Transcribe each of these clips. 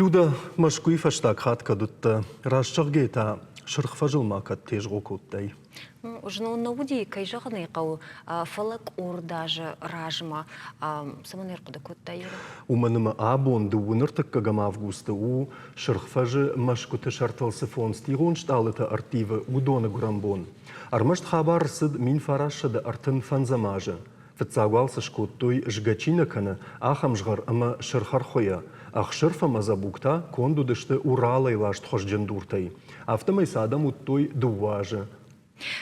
Люда машкуй фаштак хатка дутта расчаргета шырхфажыл макат теж гокуттай. Жно науди кайжагны кау фалак ур даже ражма саманер кудакуттай. Уманыма абон дууныртык кагам августа у шырхфажы машкуты шарталсы фонстигон шталыта артивы удона гурамбон. Армашт хабар сыд мин фарашада артын фанзамажы. Фцагвался шкуттой жгачина кана ахамжгар ама шырхар хоя. Ах шырфа мазабукта конду дышты уралай лашт хожджендуртай. Автомай садам уттой дуважы.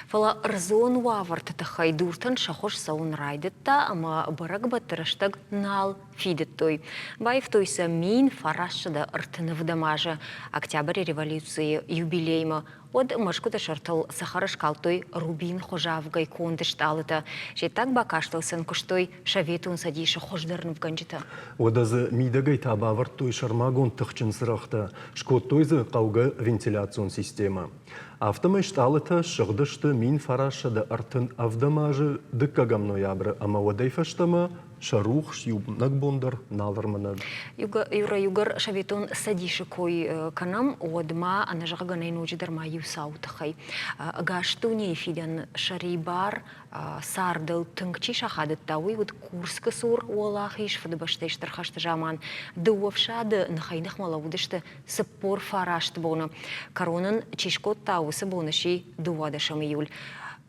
Фала рзон ваварт тахай дуртан шахош саун райдетта, ама барак батырыштаг нал фидеттой. Байв тойса мин фарашада артыны вдамажа. Октябрь революции юбилейма. Од машкута шартал сахарыш калтой рубин хожавгай кондышталыта. Жетак бакашталсын куштой шаветун садиша хождарны в ганджита. Одазы мидагай табаварт той шармагон тыхчын сырахта. Шкоттойзы кауга вентиляцион система. Автомай шталыта шыгдышты мин фарашада артын авдамажы дыккагам ноябры, ама одай фаштама шарух шюбнак бондар наларманад. Юра югар шаветун садиша кой канам одма анажаганай нуджидарма юсаутахай. Гаштуни фиден шарибар сардыл тыңчи шахадыттауи вот курска сур олахиш фадыбаштеш тархашты жаман дуовшады нахайнах малаудышты саппор фарашты боны. Коронын чишкоттаусы боныши дуадашам июль.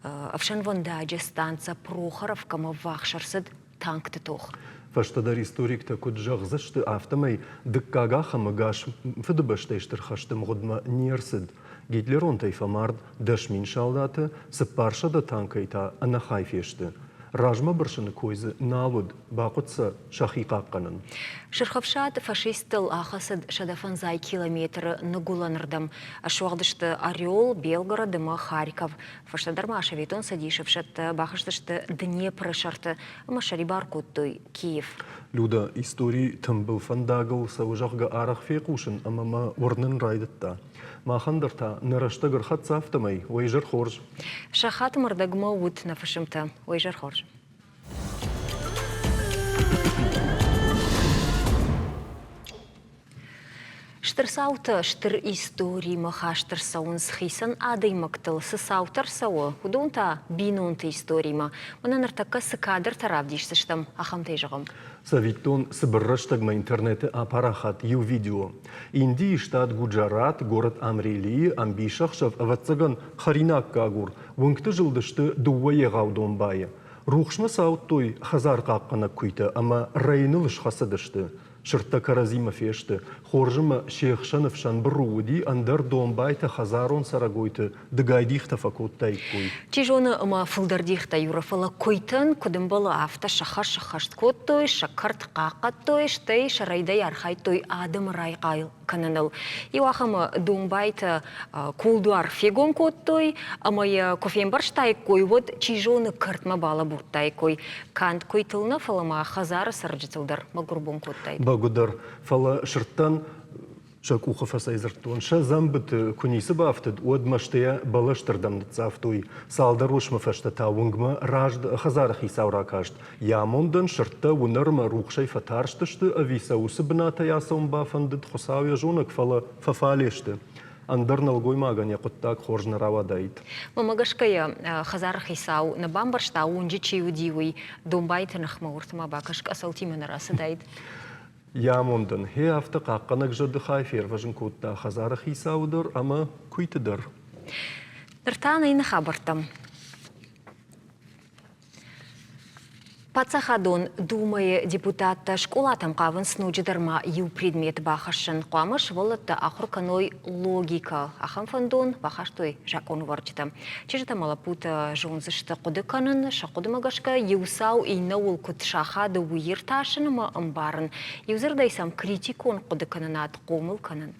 Авшан вандаджа станца Прохоровка мавахшарсыд танкты тох. Фаштадар историк-то куд жағзышты автомай дыккагаха магаш фадыбаштештер хаштым годма нерсыд. Гитлерон тайфамард дашмин шалдаты сыпаршада танкайта анахайфешті. Ражма біршіні койзы налуд бақытса шахиқаққанын. Шырхавшад фашистыл ахасыд шадафанзай километры нагуланырдам. Ашуағдышты Орел, Белгородыма, Харьков. Фаштадарма ашаветон садишевшат бақыштышты Днепры шарты. Машарибар куттой Киев. Люда истории там был фандагл саужахга арах фекушын, амама орнын райдытта. Махандырта нараштагыр хатса автомай, ойжар хорж. Шахат мардагма уд на фашимта, ойжар хорж. Штырсауты штыр истории маха штырсауын схисан адай мактыл сысаутар сауы. Худонта бинонты историйма. Мана нартакка сыкадыр тарав дейшсіштім ахамтай жағым. Савиттон сыбырраштагма интернеты апарахат ю видео. Индии штат Гуджарат, город Амрели, амбишахшав аватсаган харинак кагур. Выңкты жылдышты дувае ғаудон байы. Рухшна сауттой хазар қаққана күйті, ама райынылыш хасыдышты. Шыртта Каразимов ешті. Хоржыма Шейхшановшан бұруыди андар домбайты хазарон сарагойты дыгайдихта факоттай кой. Чижоны ыма фылдардихта юрафала койтын кудымбалы авта шахаш коттой, шакарт қақаттой, штай шарайдай архайтой адым райқайл кананыл. Иуахама домбайты кулдуар фегон коттой, амая кофембар штай кой, вот чижоны картма бала буртай кой. Кант койтылна фалама хазары сарджитылдар магурбон коттай. Багудар фала шырттан шакуха фасайзыртуан. Ша замбыт кунисі бафтыд, одмаштая балаштырдамды цафтуй. Салдарошма фаштата унгма ражд хазарах исаура кашт. Ямондан шыртта унарма рухшай фатарштышты, ависаусы бната ясаун бафандыд хусауя жонак фала фафалешты. Андарнал гоймагане құттак хоржны равадайд. Мамагашкая хазарах исау на бамбаршта унжи чиудивый домбайты нахма уртма бакашка асалтимена расадайд. Ямондан хе авта қаққанак жады хайфер важын котта хазарах исаудыр, ама куйтыдыр. Дыртана ины хабартам. Пацахадон думае депутатта школатам қавын снуджидарма ю предмет бахашын қуамыш волатта ахурканой логика. Ахам фандон бахаштой жакон варчита. Чежета малапута жонзышты қудыканын, шақудымагашка юсау и наул кут шахады уйырташыныма ымбарын. Юзырдайсам критикон қудыканынат қомылканын.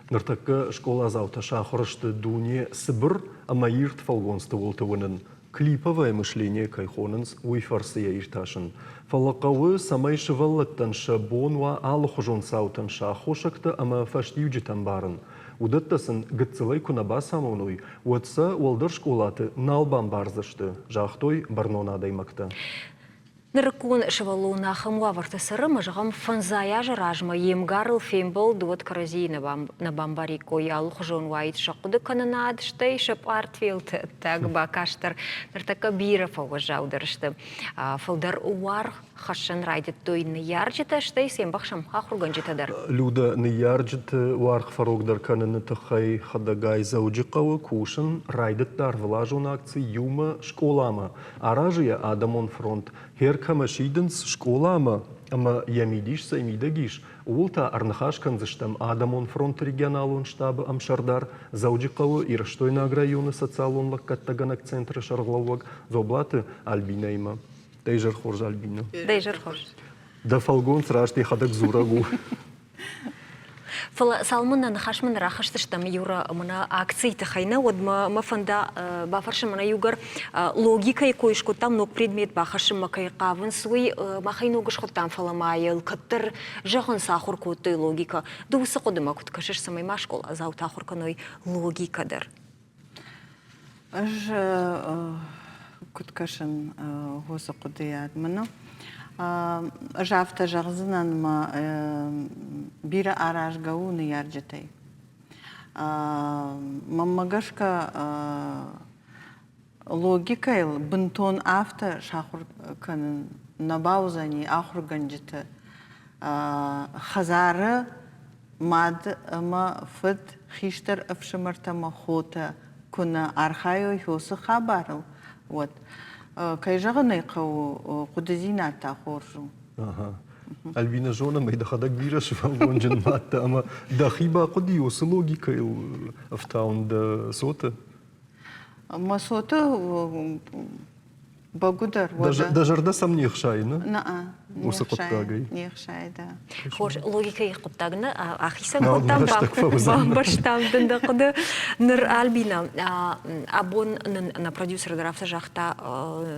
Ныртакка школа заута шахырышты дуне Сыбыр, ама ирт фалгонсты волтывынын. Клиповое мышление кайхонынс уйфарсыя ирташын. Фалақауы самайшы валлаттан шабонва алықжон саутан шахошакты, ама фаштиюджитан барын. Удаттасын гыцылай кунаба самоной, уатса уалдар школаты налбан барзышты, жахтой барнона даймакты. Ныркун шевалуна хамуа вартасыры мажагам фанзая жаражма емгарл фембл дуот карази на бамбари коял хожон вайт шакуды кананад штей шеп артфилд так бакаштар нартака бира фаугажаудырышты. Фалдар уар хашан райдет той неярджета штей сембахшам хахруганджетадар. Люда неярджет варх фарогдар кананы тахай хадагай зауджикавы кушан райдет дар влажун акции юма школама. Аражия Адамон фронт. Herkama Schiedens Школама, ама ямидиш саймидагиш. Улта арнахашкан заштам Адамон фронт регионалун штаба Амшардар, заудикаву и раштойна районы социалон лаккаттаганак центра Шарловак, зоблаты Альбинейма. Дейжер хорж Альбина. Дейжер хорж. Да фалгон срашти хадак зурагу. Салмана нахашман рахаштыштам юра мына акции тахайна вот ма фанда бафаршым мына югар логика койшко там ног предмет бахашым макай кавын суй махай ногыш хоттам фаламайыл каттыр жахан сахур коты логика дусы кодыма куткашыш самай машкол азау тахур каной логикадыр. Аж куткашын госы кодыят мына Жафта жағзынан ма бира араш гауны ярджетай. Маммагашка логикайл бынтон авто шахур канын набаузани ахур ганджеты. Хазары мад ма фыд хиштер афшамарта махота куна архайо хёсы хабарыл. Вот. Кайжағаны қау құдызина тақоржу. Альбина жона май да хадак бира швалгон жан матта, ама да хиба құди осы логика автаун да сота? Ма сота багудар. Да жарда сам не хшай, на? На, Осы құттагай. не хшай, да. Хош, логика их құттагына, ахисан құттам бамбаштам дында құды ныр Альбина. Абон на продюсер драфта жақта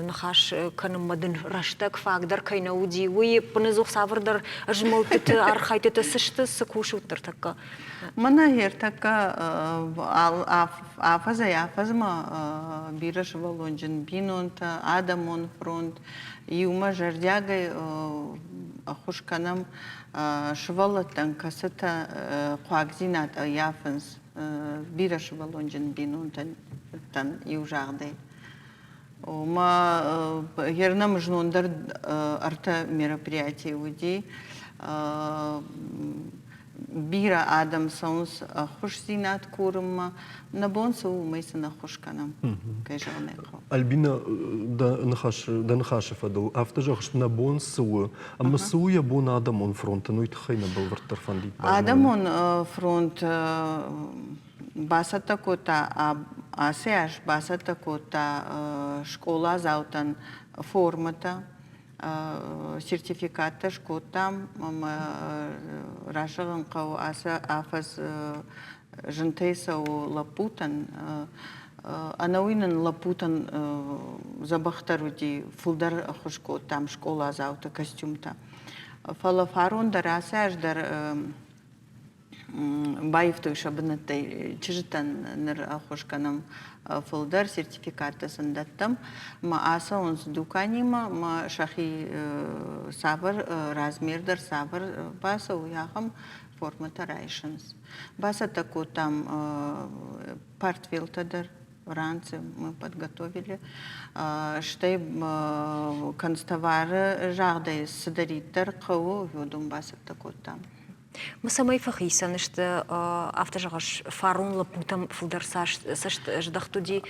нахаш канымадын раштак фагдар кайна уди, уи пынызуқ савырдар жмылтыты архайтыты сышты сыкушуттыр такка. Мана ертака афазма бираш валонжин бинонта Адамон фронт юма жардягай хушканам швалаттан касата қуагзинат яфынс бираш валонжин бинонтан тан южагдай. Ма ернам жнондар арта мероприятий уди бира Адам Саунс хушзинат курма на бонсу мейсана хушканам кайжаны. Альбина да нахаш фадал автожахш на бонсу, ама суя бон Адамон фронт, ну и тхайна был вартар фандит. Адамон фронт басата кота асяш басата кота школа заутан формата сертификатта шкотам рашығын қау аса афаз жынтайса лапутан анауинын лапутан забахтар уди фулдар хушкотам школа заута костюмта фалафарон дар асяш дар байфтой шабынаттай чижитан ныр хушканам фулдар сертификатта сандаттам ма аса онс дуканима ма шахи сабыр размердар сабыр баса уяхам формата райшынс баса тако там партвилтадар ранцы мы подготовили штей констовары жағдай садариттар қауы ведум баса тако там. Мы самой фахисан, что автожагаш фарун лапутам фулдарсаш сашт ждахтуди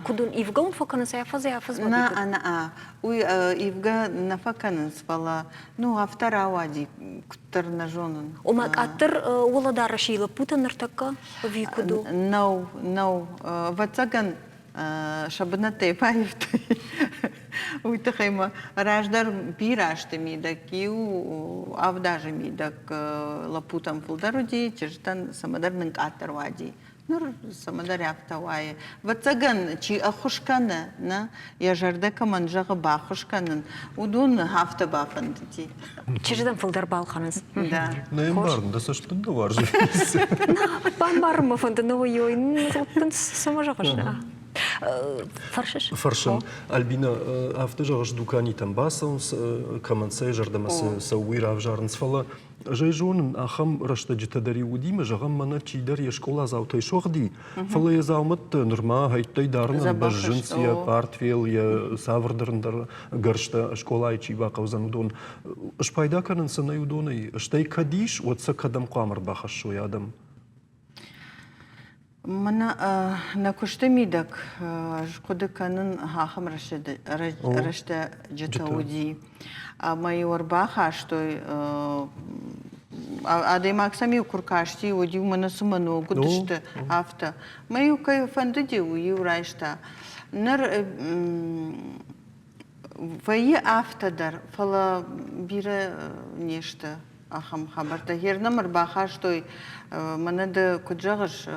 кудун ивгон факанас яфаз на ана уй ивга на факанас фала ну авторавади кутарнажонун омак аттыр уладара ши лапутан нартака викуду no вацаган шабнатей паифты уйтахайма раждар бирашты мидак ю авдажи мидак лапутам фулдаруди чежтан самадарның аттарвади нур самадар яфтавай вацаган чи ахушкана на я жарда каманжага бахушканын удун хафта бафандити чеждан фулдар балханыз да Наимбарн, да саштын да варжи. бамбар мафанда новой йой ну сама жагаш Фаршиш? فرشن البينا افتجاش دوكاني تنباسونس كمان سيجر دمس سوير افجارنس فلا جاي جون اخم رشت جتدري ودي ما جغم منا تشي دري شكولا زاوتي شوخدي فلا يزاومت نرما هاي تاي دارنا بجنس يا بارتفيل يا سافردرندر قرشتا شكولا تشي باقا وزنودون اش بايدا كان سنه يودوني اشتي كديش وتسكدم قامر باخش شو يادم منا نكشت ميدك قد كانن هاخم رشد جتودي ما يورباخ شتوي أدي ماكسامي وكركاشتي ودي منا سمنو قدشت أفتا ما يوكي فنددي ويورايشتا نر فهي أفتا در فلا بيرا نيشتا أخم خبرتا هير نمر باخاشتوي منا ده كجاغش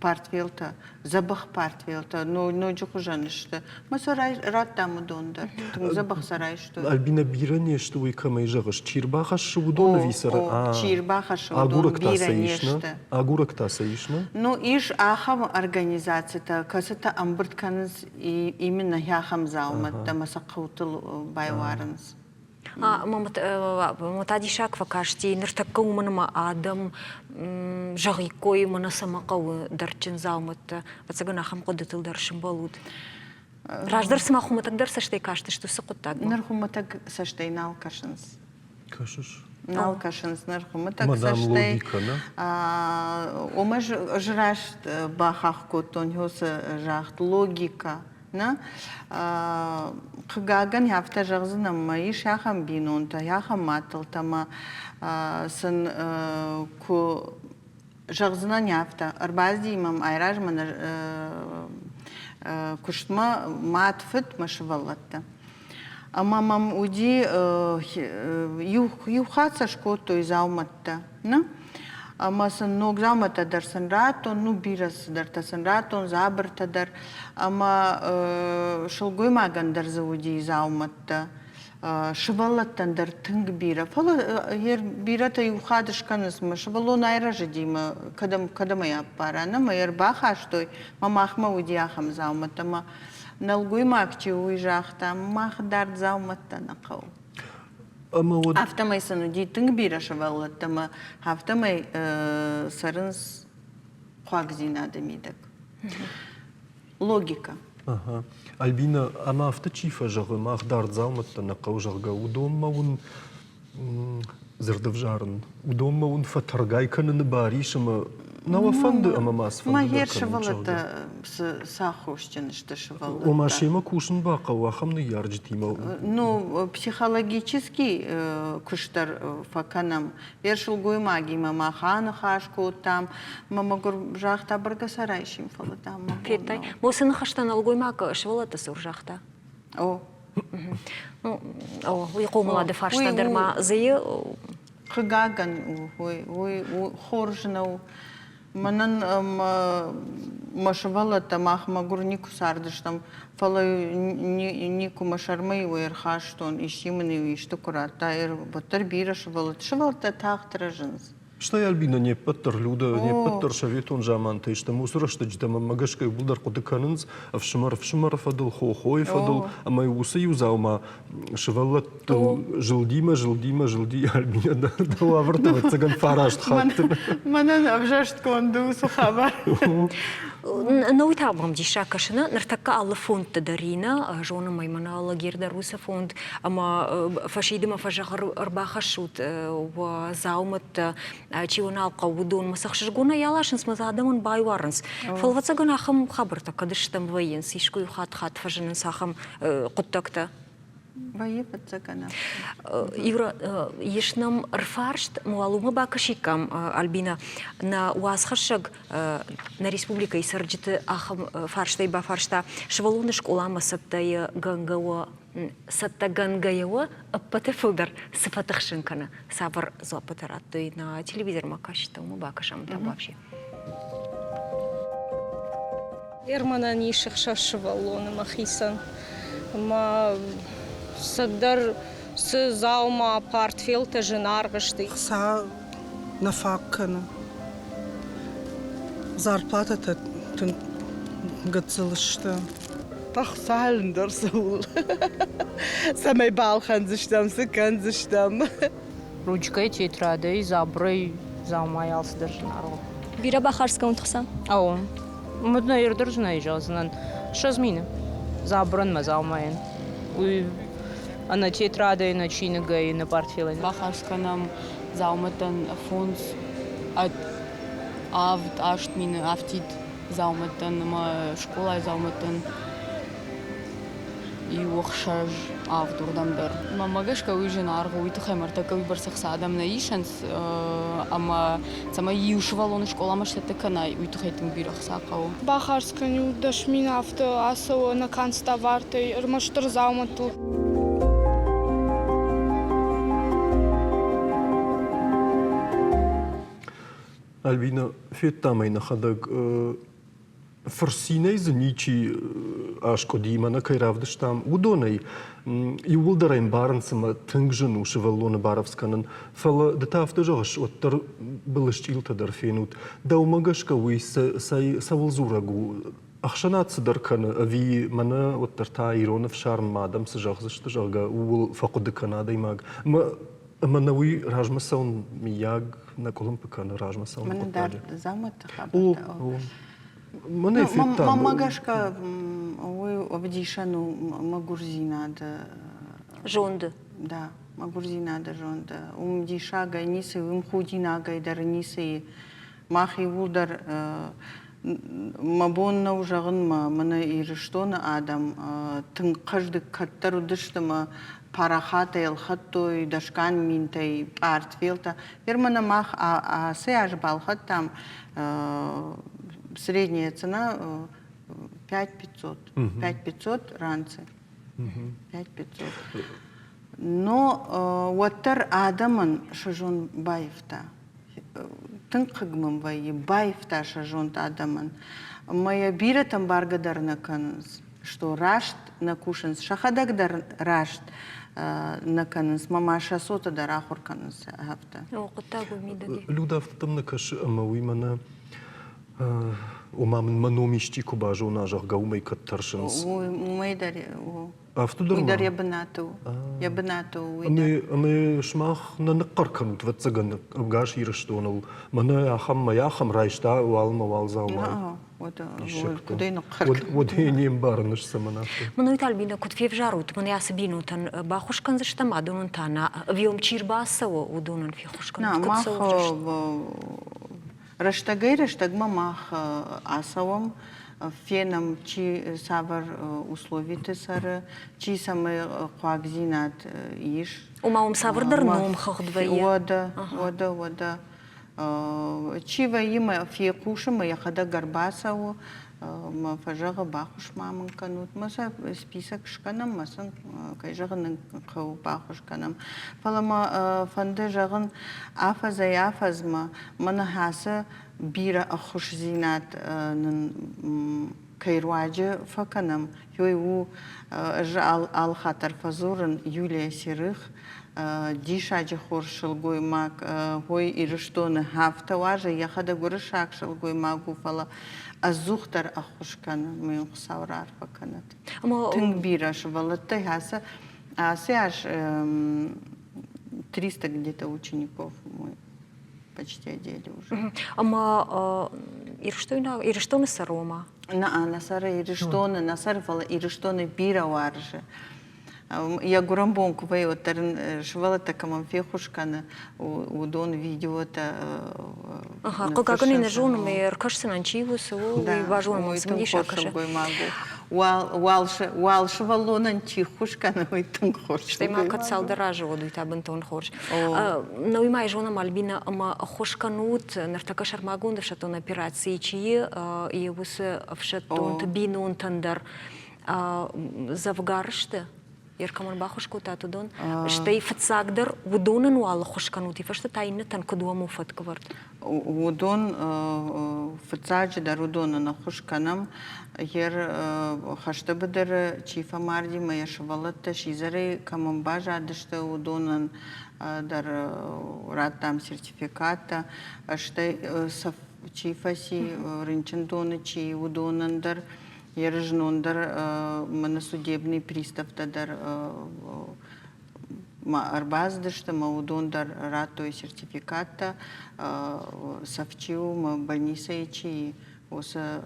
بارتفيلتا زبخ بارتفيلتا نو جوخ جانشتا ما سراي رات دامو دوندر تن زبخ سرايشتوي البينا بيرا نيشتوي كما يجاغش تشير باخش شو دون فيسر تشير باخش شو دون بيرا نيشتا أقولك تاسيشنا Ну, иш ахам организацията, късата амбърт каныз и именно хяхам заумат, да масақаутыл байварыныз. Матади шаква кашти ныртакка уманама адам жағикой мана самақау дарчин заумат ацаган ахам қодытыл даршын балуд. Раждар самахуматак дар саштай кашты, что сақуттаг? Нархуматак саштай нал кашыныз. Кашыш? Нал кашыныз нархуматак Мадам саштай. логика, да? Омаж жрашт бахах котон хоса жахт логика. Na, қыгаган яфта жағзына маиш яхам бинонта, яхам матылта ма, сын ку жағзынан яфта, арбазди имам айраж мана куштма матфыт машывалатта. Ама мам уди юхаца шкото изауматта, на? Ама сын ногзамата дар сын ратон, ну бирас дар та сын ратон, забырта дар, ама шылгой маган дар завуди зауматта, шывалаттан дар тынг бира. Фала ер бирата юхадышканыз ма, шывалон айражы дейма, кадама яппарана, ма ер баха штой, ма махма уди ахам зауматта, ма налгой макчи уйжахта, мах дар зауматта нақау. Автомай сануди тынг бира шывалатта, ма автомай сарынс хуагзина демидак. Логика. Ага. Альбина, ама авточифа жағы махдар зауматта нақау жарға удомма он зырдывжарын. Удомма он фатаргай каныны баришыма нава фанды ама мас фанды. Ма ер шывалатта сахощен ішті шывалатта. Ома шема кушын бақа уахамны ярджитима. Ну, психологически куштар факанам. Ершыл гоймаги мама ханы хашко там, мама гур жахта барга сарайшим фала там. Петай, мосын хаштан алгоймака шывалатта сур жахта. О. Уйқомылады фарштадырма зайы. Хыгаган, хоржнау. Манан машывалата махма гур нику сардыштам, фала нику машармай уерхаштон, ишиманы ишты курата, баттар бира шывалата тахтара жыныз. Что я Альбина не паттер люда, не паттер шаветон жаманта, и что мусора что где магашка булдар кодеканынс, а в шмар фадл хохой фадл, а мои усы юзаума шевалат жилди Альбина да лавртовать цаган фарашт хаттен. Манан авжашт конду сухава. نوی تابم دیشا کشنا نرتکا الله فوند تدارينا جونا ميمنا الله غير دروسة فوند أما فشيد ما فجر أربعة خشوت وزاومت تشيونا القودون مسخش جونا يلاش نسمع زادمون باي وارنس فالواتس جونا خم خبرتا كدش تم وين سيشكو يخات فجر نسخم قطكتا Вае подзакана. Юра, ешнам рфаршт муалума бакашикам Альбина на уазхашаг на республика и сарджите ахам фаршта и бафаршта швалуны школама саттай гангава сатта гангаява патефудар сфатахшинкана сабар злопатераттой на телевизор макашта ума бакашам там вообще. Ермана ниших шашвалуны махисан ма Садар с заума портфел те женаргашты. Са нафаккана. Зарплатата Gıtsılıştı. Tak sahilindar savul. Samay balxan zıştam, sıkan zıştam. Ручкой, тетрадой, заброй, заумаялся даже народ. Бира бахарска унтхсан. Ау, мы на ирдержна ижазнан. Шазмина. Забран мы заумаен. И она тетрадой на чинга и на портфеле. Бахарсканам зауматан фонс от авт аштмин автит зауматан ма школа зауматан и уахшаж авдурдамдар. Мамагашка уйжен аргу итхемарта вибарсах садам наишанс ама сама юшвалон школа маштата канай уйтхетин бирах сақау. Бахарсканю дашмин авто асо на канставарте рмаштыр заумату. Альбина, феттамайна хадаг фарсиней заничи ашкоди мана кайравдыш там удонай и улдарайм барнсама тынгжыну шевеллоны баровсканын фала детафты жоғыш оттар былышчилтадар фенут даумагашка уй сай савылзурагу ахшанатсыдар каны ави мана оттар та иронов шарм мадам сыжағзышты жага уыл фақуды канадай маг манауи ражмасаун мияг на колумпыканы ражмасаун Мен дар замата О, хабата. мана феттам. Мамагашка ой обдишану магурзина да. Жонды. Да, магурзина да жонда. Дишага нисы худинага дар нисы махи удар мабонна ужагын мана ирштона адам тын кажды каттар удыштыма парахата елхаттой дашкан минтай портфелта. Вермана мах се аж балхат там средняя цена 5500. 5500 ранцы. 5500. Но уаттар адаман шажон байфта. Тынқыгмын вай байфта шажон адаман. Моя биретам баргадарна каныз, что рашт на кушанс шахадагдар рашт на каныз, мамаша сота дарахур каныз хафта. Оқытагу мидаги. Люда автотам накаш амауи мана умамын маномишти кубажу нажах гаумай каттаршынс. Умайдари. Автодар Уйдар ма? ябынату. Ябынату уйдар. Ами шмах на ныккар канут ватсаган абгаш ирыштонал. Мана яхам райшта уалма валзаумай. Кудай ныққар. Водейнием барныш саманафты. Мына Альбина кут фев жарут, мына ясы бинутан бахушкан заштама донун тана виом чирбасаво удонун фихушкан. На мах раштагай раштагма мах асавам феном чи савар условите сары чи самый қуагзинат иш. Умаум савырдар ном хахдвае. Вода. Чива има фе кушама яхада гарбасаву ма фажага бахуш мамын канут маса список шканам масан кайжагын кау бахуш канам фалама фанды жагын афазма мана хаса бира ахуш зинат кайруаджи факанам йой жал ал хатар фазурын Юлия Серых дишаджи хоршил гой мак гой ирштоны хафта важа яхада гурышак шил гой магу фала азухтар ахушкана мы саурар факанат тынг бира швалатта хаса асе аж 300 где-то учеников мы почти одели уже. Ама ирштоны сарома. На сара ирштоны на сарфала ирштоны бира варжи. Я гурамбонку вей вот швала такамам фехушкана удон видео-то. Ага, как они на жону мы ркашсынан чивусу и важон смниша каже. Вал швалонан чихушкана ой тунхош. Стема кацал даража воду табын тон хорш. Но и май жона Мальбина ама хошканут нартака шармагунда в шатон операции чьи и вусы в шатон табинун тандар завгарште. Еркаман бахушку татудон, штей фацагдер удонен уал хошканути, фашта тайна танкадуаму фаткварт. Удон фацадждар удона на хошканам, ер хаштабдер чифа марди моя швалатта шизаре камамбажа дашта удонан дар ратам сертификата, штей чифаси ринчендоны чи удонан дар Ержнондар мана судебный пристав тадар арбаздышты, маудондар раттой сертификата, совчил больница ичи, оса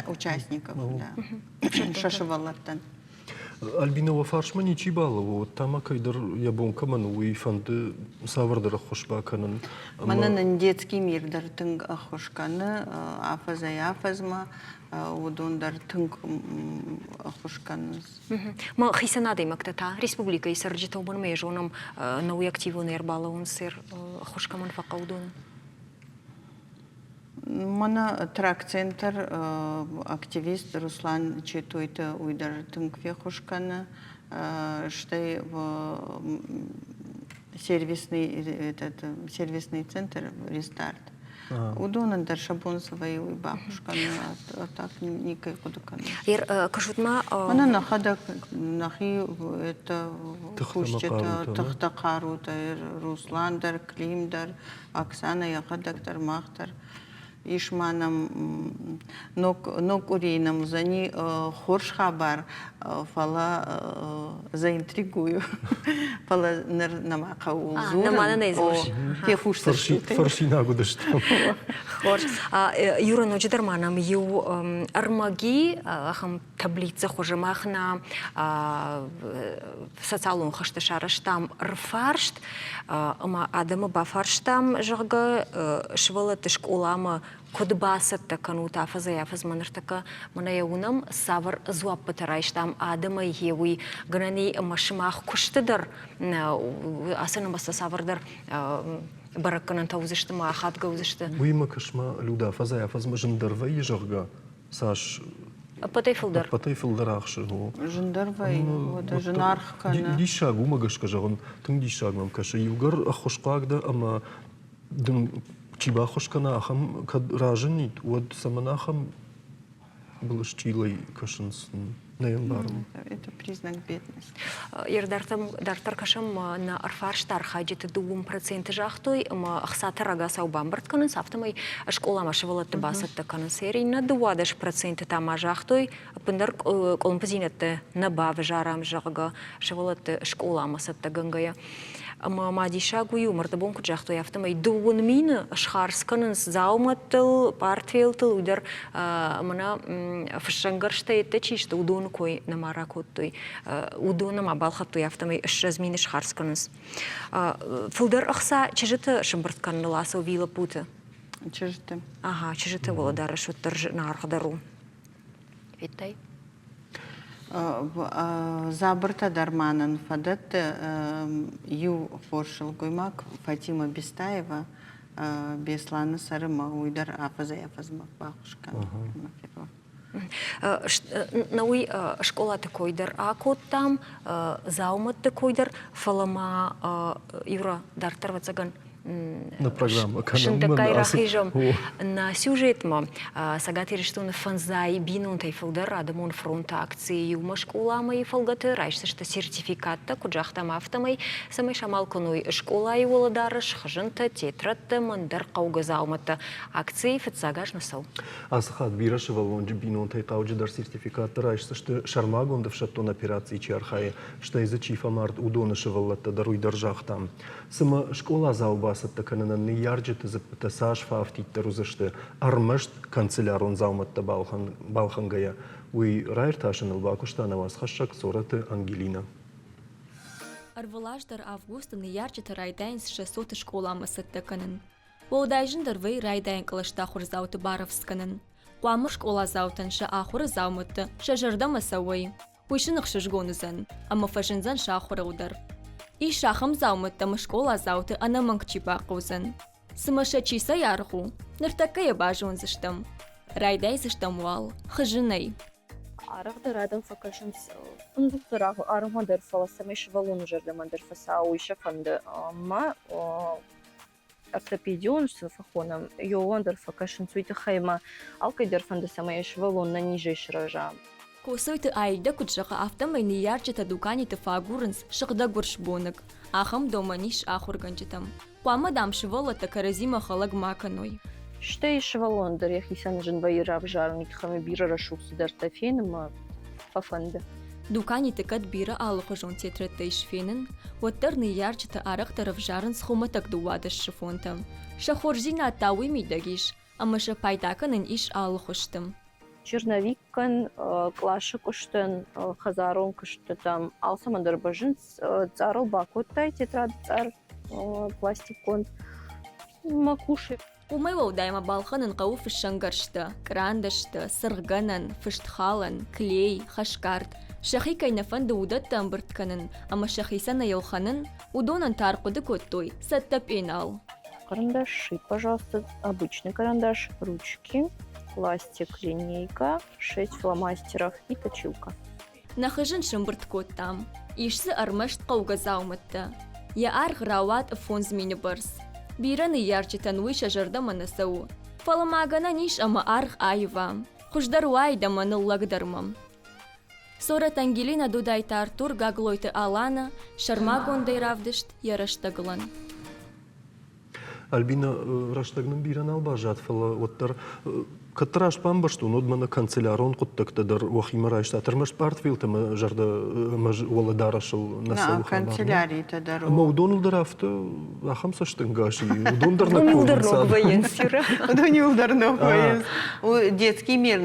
участников, да. Шашевалаттан. Альбина Вафаршмани Чибалова, там акайдар ябонка мануи фанды савардара хошбаканын. Мананын детский мир дар тынг ахошканы, афаза яфазма, удондар тынг ахошканыз. Ма хисанады мактата республика и сарджитомын межоном науи активон ербалаун сер хошкаман факаудон. Мана трак-центр активист Руслан Четуйта уйдар тынкве хошканы, что в сервисный центр рестарт. Удонан дар шабонсова и бабушканы, а так никакой кудуканы. Кажутма Мана нахадак нахи это хушчета тахтакарута Русландар, Климдар, Оксана Яхадактар Махтар. Ишманам нок урейнам зани хорш хабар фала заинтригую фала намака узура. Намана не излож. Кефуш Фаршина гудышт. Хорш. Юра ночдарманам ю армаги хам таблица хожемахна социалун хашташараштам рфаршт ама адама бафарштам жага швала тышкулама кодбасатта канута афаза яфазманыртака манаяунам савар зуаппатарайштам адама еуи грани машмах куштыдар асанамаса савардар баракканан таузыштыма ахатга узышты. Уйма кашма люда афаза яфазма жындарва ежарга саш Патайфылдар. Патайфылдар ахшы. Жындарвай, жынархканы. Дишаг умагашка жагын тың дишагмам кашы югар ахошкагда ама дын чиба хошкана ахам кад раженит вот саманахам был штилой кашынсын наем барым. Это признак бедности. Дартар кашам на арфарштар хаджит 2% жахтой ма ахсата рага саубамбарт канын сафтамай школа машевала табасатта канын серий на 20% тама жахтой пындар колумпазинетте на бав жарам жага шевалат школа масатта гангая. Ама мадиша гую мартабон куджахтой автомай дуун мина шхарсканын зауматтыл партфилтыл удар мана фшангарштайты чишты удун кой намаракоттой удуна мабалхаттой автомай шразмины шхарсканыз. Фылдар ахса чижыты шымбыртканны ласо вила путы. Чижыты. Ага, чижыты воладары шуттар нархадару. Виттай. Забырта дарманын фадат ю форшил гоймак Фатима Бестаева Бесланы Сарыма уйдар афаза яфазма бахушкан. Науи школа такойдар акот там заумат такойдар фалама юра дартарвацаган на программу шындакай рахижам на сюжетма сагати рештун фанзай бинун тайфылдар адамон фронта акции юма школама и фалгаты райшсы что сертификатта куджахтам автомай самай шамалкуной школа и воладарыш хажынта тетратта мандар кауга зауматта акции фетсагаш насау. Асхат бираши валонджи бинун тайкауджи дар сертификатта райшсы что шармагон давшаттон операции чархай что из-за чифа март удоныши валлатта даруй даржахтам. Сама школа зауба таканана не ярджет за патасаж фафтит рузашты армашт канцелярон зауматта балхангая уй райрташын албакуштана вас хашак сораты Ангелина. Арвалаждар августа не ярджет райдайнс 600 школа масаттаканын. Волдайжындар вей райдайн калашта хурзауты баровсканын. Куамы школа заутын ша ахуры зауматты ша жардама сауай. Уйшынық шыжгонызын, ама фашынзан ша ахуры удар. И шахам зауматта школа зауты ана мангчиба қозын. Сымаша чиса ярғу, ныртакая бажуын зыштым. Райдай зыштым вал, хыжынай. Арағдар адам факашынс, фындықтыр арғадар фаласамеш валуны жардамадар фаса уйша фанды. Ама ортопедион фахоном, йоуандар факашынс уйты хайма, алкайдар фанды самаеш валун на ниже шражам. Косойты айда куджаға автомай не ярчыта дуканиты фагурынс шықда гуршбонық. Ахам дома ниш ахурганчытам. Куама дамшывала та каразима халаг маканой. Штей швалондер, я хисан жен байрав жарник хаме бира рашуксы дар тафен, ма фафанды. Дукани текат бира алхожон тетреттейш фенен, уаттарни ярчта арак тарав жарын схоматак дуадаш шифонтам. Шахорзина тауи мидагиш, ама шапайдаканен иш алхоштым. Черновиккан, клашы куштын, хазарон кушты там, алсамандар бажын, царл бакоттай, тетрад цар, пластикон, макуши. Умайва удайма балханын қау фишангаршты, крандашты, сырғанын, фиштхалын, клей, хашкарт. Шахи кайнафан да удаттан біртканын, ама шахисана елханын, удонан тарқуды көттой, саттап енал. Карандаши, пожалуйста, обычный карандаш, ручки, пластик, линейка, 6 фломастеров и точилка. Нахыжын шымбырт көттам, ишсі армашт қауға заумытты. Я арг рават фон змені барс. Бираны ярчитан уйша жардаманы сау. Фаламагана ниш ама арг айва. Хуждар уайдаманы лагдырмам. Сора Тангелина дудайта Артур гаглойты Алана, шармагондай равдышт ярыштагылан. Альбина раштагның биран алба жатфылы оттар каттыраш памбашту нодмана канцелярон куттактадар уахимара иштатырмаш партфилтамы жарды уаладарашыл насау канцелярий тадар. Ма удонул драфты ахам саштынгаши удондарна Удондарнок воен сюра. Удонилдарнок воен. Детский мир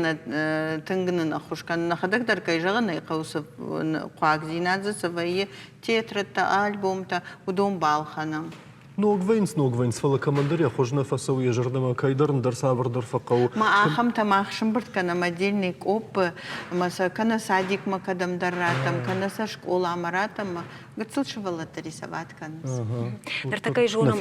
тынгынын ахушкан нахадактар кайжаганы каусып куагзинадзы савайы тетрата альбомта удон балханам. Ногвейнс, фала командаря, хожна фасовые жардама кайдарн, дарсавардар факау. Ма ахам тамах шымбырткана модельник опы, маса кана садик макадам дарратам, кана са школа амаратам, гыцылшывалата рисоваткан. Дар такая жоном,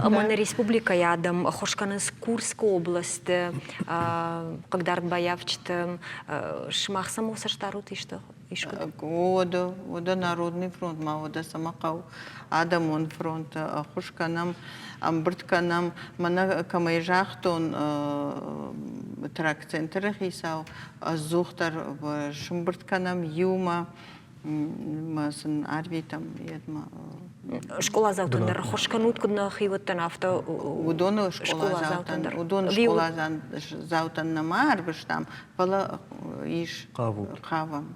амана республика ядам, хошкана с Курской области, когда боявчатым, шмах само саштарут и что? Ода Народный фронт, ма ода самакау, Адамон фронт, хушканам, амбыртканам, мана камайжахтон трак-центр хисау, зухтар в шымбыртканам, юма, масын арвитам, едма. Школа заутандар, хошканут кудна хиваттан авто. Удону школа заутандар, удону школа заутаннама арбыштам, пала иш хавам.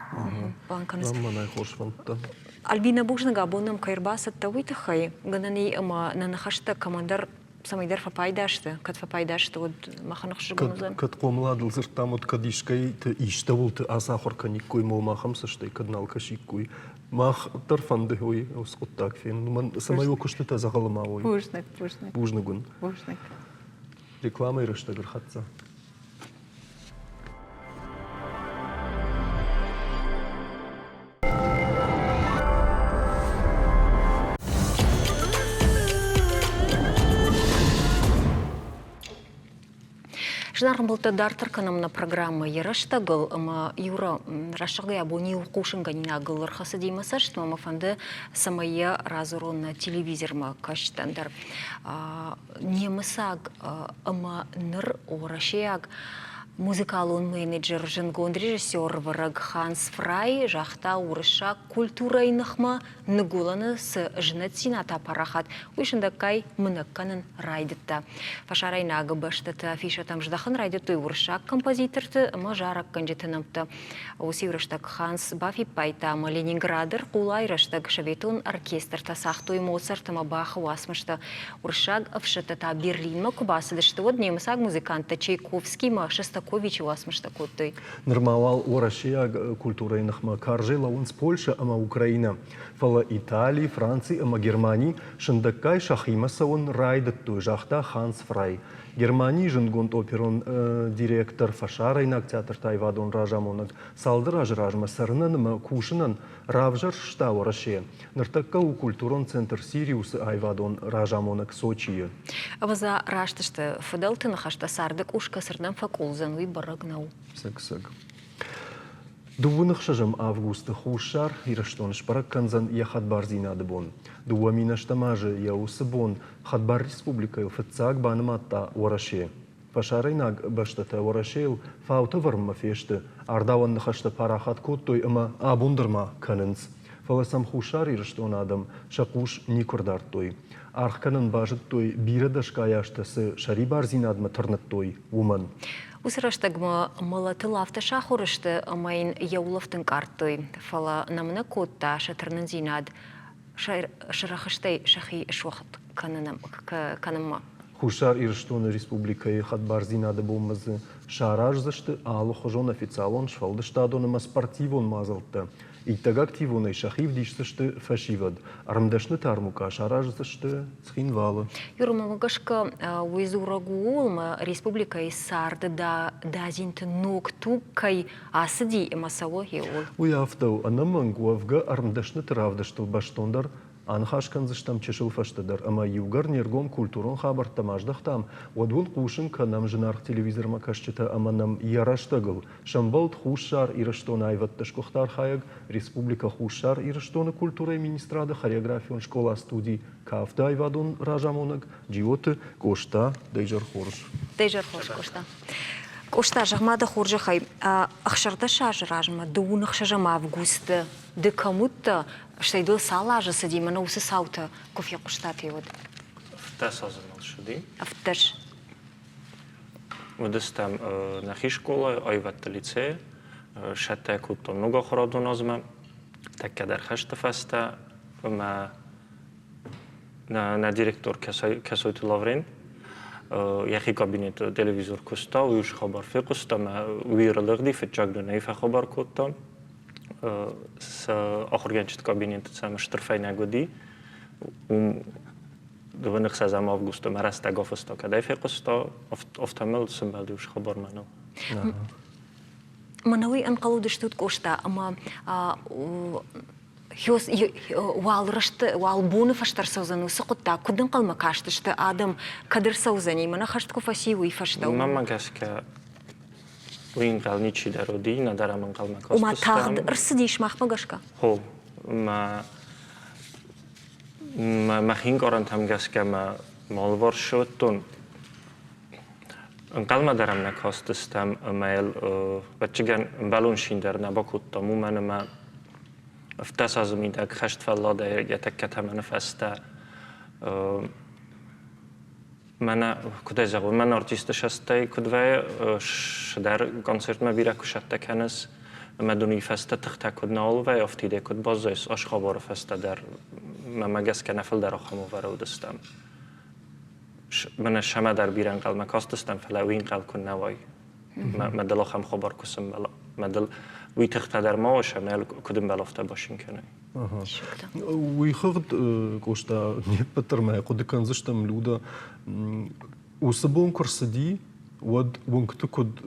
Ламманай хошвантта. Альбина Бужнага бонам кайрбасат тавыйты хай, ганани ама нанахашта командар самайдар фапайдашты, кат фапайдашты, вот маханах шигунузан. Кат комладыл зыртам от кадишкай, ты иштавулты асахорка никой мол махам саштай каднал кашиккуй. Мах тарфанды хой, оскоттак фен. Ман самайо кушты загалымавой. Бужнак. Бужнагун. Бужнак. Реклама ирыштагыр хатса. Жнарым болта дартырканам на программа ярыштагыл, ама юра рашагы абони укушынга нина агылыр хасы деймасаш, но фанды самая разурон на телевизорма каштандар. Немысаг ама ныр орашеяг музыкалун менеджер жынгон режиссер вараг Ханс Фрай жахта урыша культура инахма нагуланы с жнатсината парахат уйшындакай мынакканын райдытта. Фашарайна гыбаштыты афиша там ждахан райдыты урыша композиторты ма жарак канжетынымты. Уси урыштак Ханс Бафи пайта ма Ленинградыр кулай рыштак шаветун оркестр тасахту и Моцарт ма Баха уасмышты. Урышак авшатата Берлин ма кубасыдышты. Вот немысаг музыканта Чайковский ма Шостакович уасмышты кутты. Нормавал урашия культура инахма каржела он с Польши, ама Украина. Фала Италии, Франции, ама Германии шындаккай шахимаса он райдытту жахта Ханс Фрай. Германии жынгонт оперон директор Фашарайнак театр тайвадон ражамонак салдыр ажражма сырнын кушынын равжар шта орашия. Ныртакка у культурон центр Сириус айвадон ражамонак Сочи. Аваза раштышты фыдалтын хашта сардык ушка сырдан факулзан уй барагнау. Сак-сак. Дувынық шажым августа хушар, ираштоныш парак канзан я хадбар зинадыбон. Дуамина штамажы я усыбон, хадбар республика фыцак баныматта ораше. Фашарайнаг баштата орашейл фауты варма фешті, ардаван нахашта парахат коттой ама абундырма канынц. فلسم خوشار ایرشتون آدم شقوش نیکردار توی آرخکنن باجت توی بیردش کایاشت س شری بارزین آدم ترنت توی ومن Усрыштык мылаты лафта шахурышты амайн яулафтын картой. Фала намна котта шатырнын зинад шарахыштай шахи швахт канама. Хушар ирштон республикой хат барзин ады болмазы шараж зашты алы хожон официалон швалды штадон ма спортивон мазалты. И так активон и шахив дишсты фашивад. Армдашны тармука шараж зашты цхинвалы. Юрмагашка уизурагулма республика и сарды да дазинт нокту кай асди масалохи ол. Уяфтау анамангуавга армдашны таравдаштыл баштондар Анхашкан заштам чешил фаштадар, ама югар нергом культурон хабар тамаждахтам. Вадвул кушин канам женарх телевизор макашчета, ама нам яраштагал. Шамбалт хушар ираштона айват ташкохтар хаяг, республика хушар ираштона культура и министрада, хореографион школа студий, кафта айвадон ражамонаг, джиоты, кошта, дейжар хорш. Дейжар хорш кошта. Кошта жахмада хоржа хай, ахшарда шаж ражма, дуунах шажама августа, де кому-то Штайдул салажа садима на усы саута кофе куштат йод. Втес азамал шуди. Втеш. Удестам на хишкола айват лице. Шатте кутто много хорадун азма. Так кадар хашта фаста. Ма на директор касойт лаврин. Яхи кабинет телевизор куста. Уюш хабар фи куста. Ма уиралгди фитчак дунай фи хабар кутто. С охорганчит кабинет сам штрафай нагоди до нахсазам августа мараста гофоста кадафи куста офтамел симбалдуш хабар манов манауи анқалудыш тут кошта ама хёс валрышты валбуны фаштар саузану сықутта кудын қалма каштышты адам кадыр саузани мана хаштку фасиву и фаштау мама гаска وين قال نيتشي دارودي ندارا من قال مكاستم وما تاخد ارسديش مخ مغشكا هو ما خين قرن تام غاسكا ما مالور شوتون ان قال ما دارم نكاستم مايل بچگان بالون شيندر نباكوت مو من ما افتاس از ميدك خشت فلا دا يتكت من فستا من کدای زغو من آرتیستش هستی کدوای شدر کنسرت ما بیره کشته کنس مدونی فسته تخته کد نال و افتیده کد بازیس آش خبر فسته در مگس که نفل در آخمو ورود دستم من شما در بیرن قل مکاستستم فلا وین قل کن نوای مدل آخم خبر کسم بلا مدل وی تخته در ما و شما کدوم بلافته باشین کنه ويخغد كوشتا نيبتر ما يقود كان زشتم لودا وسبون كرسدي ود وانكتو كود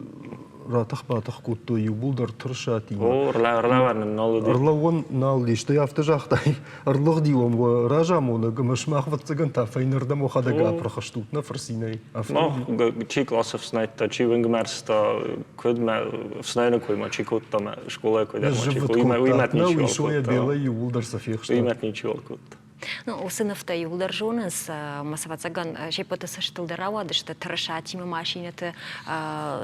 راتخ باتخ كوتو يبولدر ترشاتي رلاوان نالدي رلاوان نالدي شتا يافتجاخ تاي رلغ ديوم وراجامونا مش ماخذ تسجن تا فينردم وخدا قابر خشتوت نفرسيني ما تشي كلاس في سنايت تشي وينغمارستا كود ما في سناينا كوي ما تشي كوت ما شكولا كوي ما تشي كوي ما ويمات نيشي شويه بيلا يبولدر صفيخ شتا ويمات نيشي كوت Ну, у сыновта юлдар жонас, масавацаган, жепата саштылдарава, дышта тырышатима машинаты,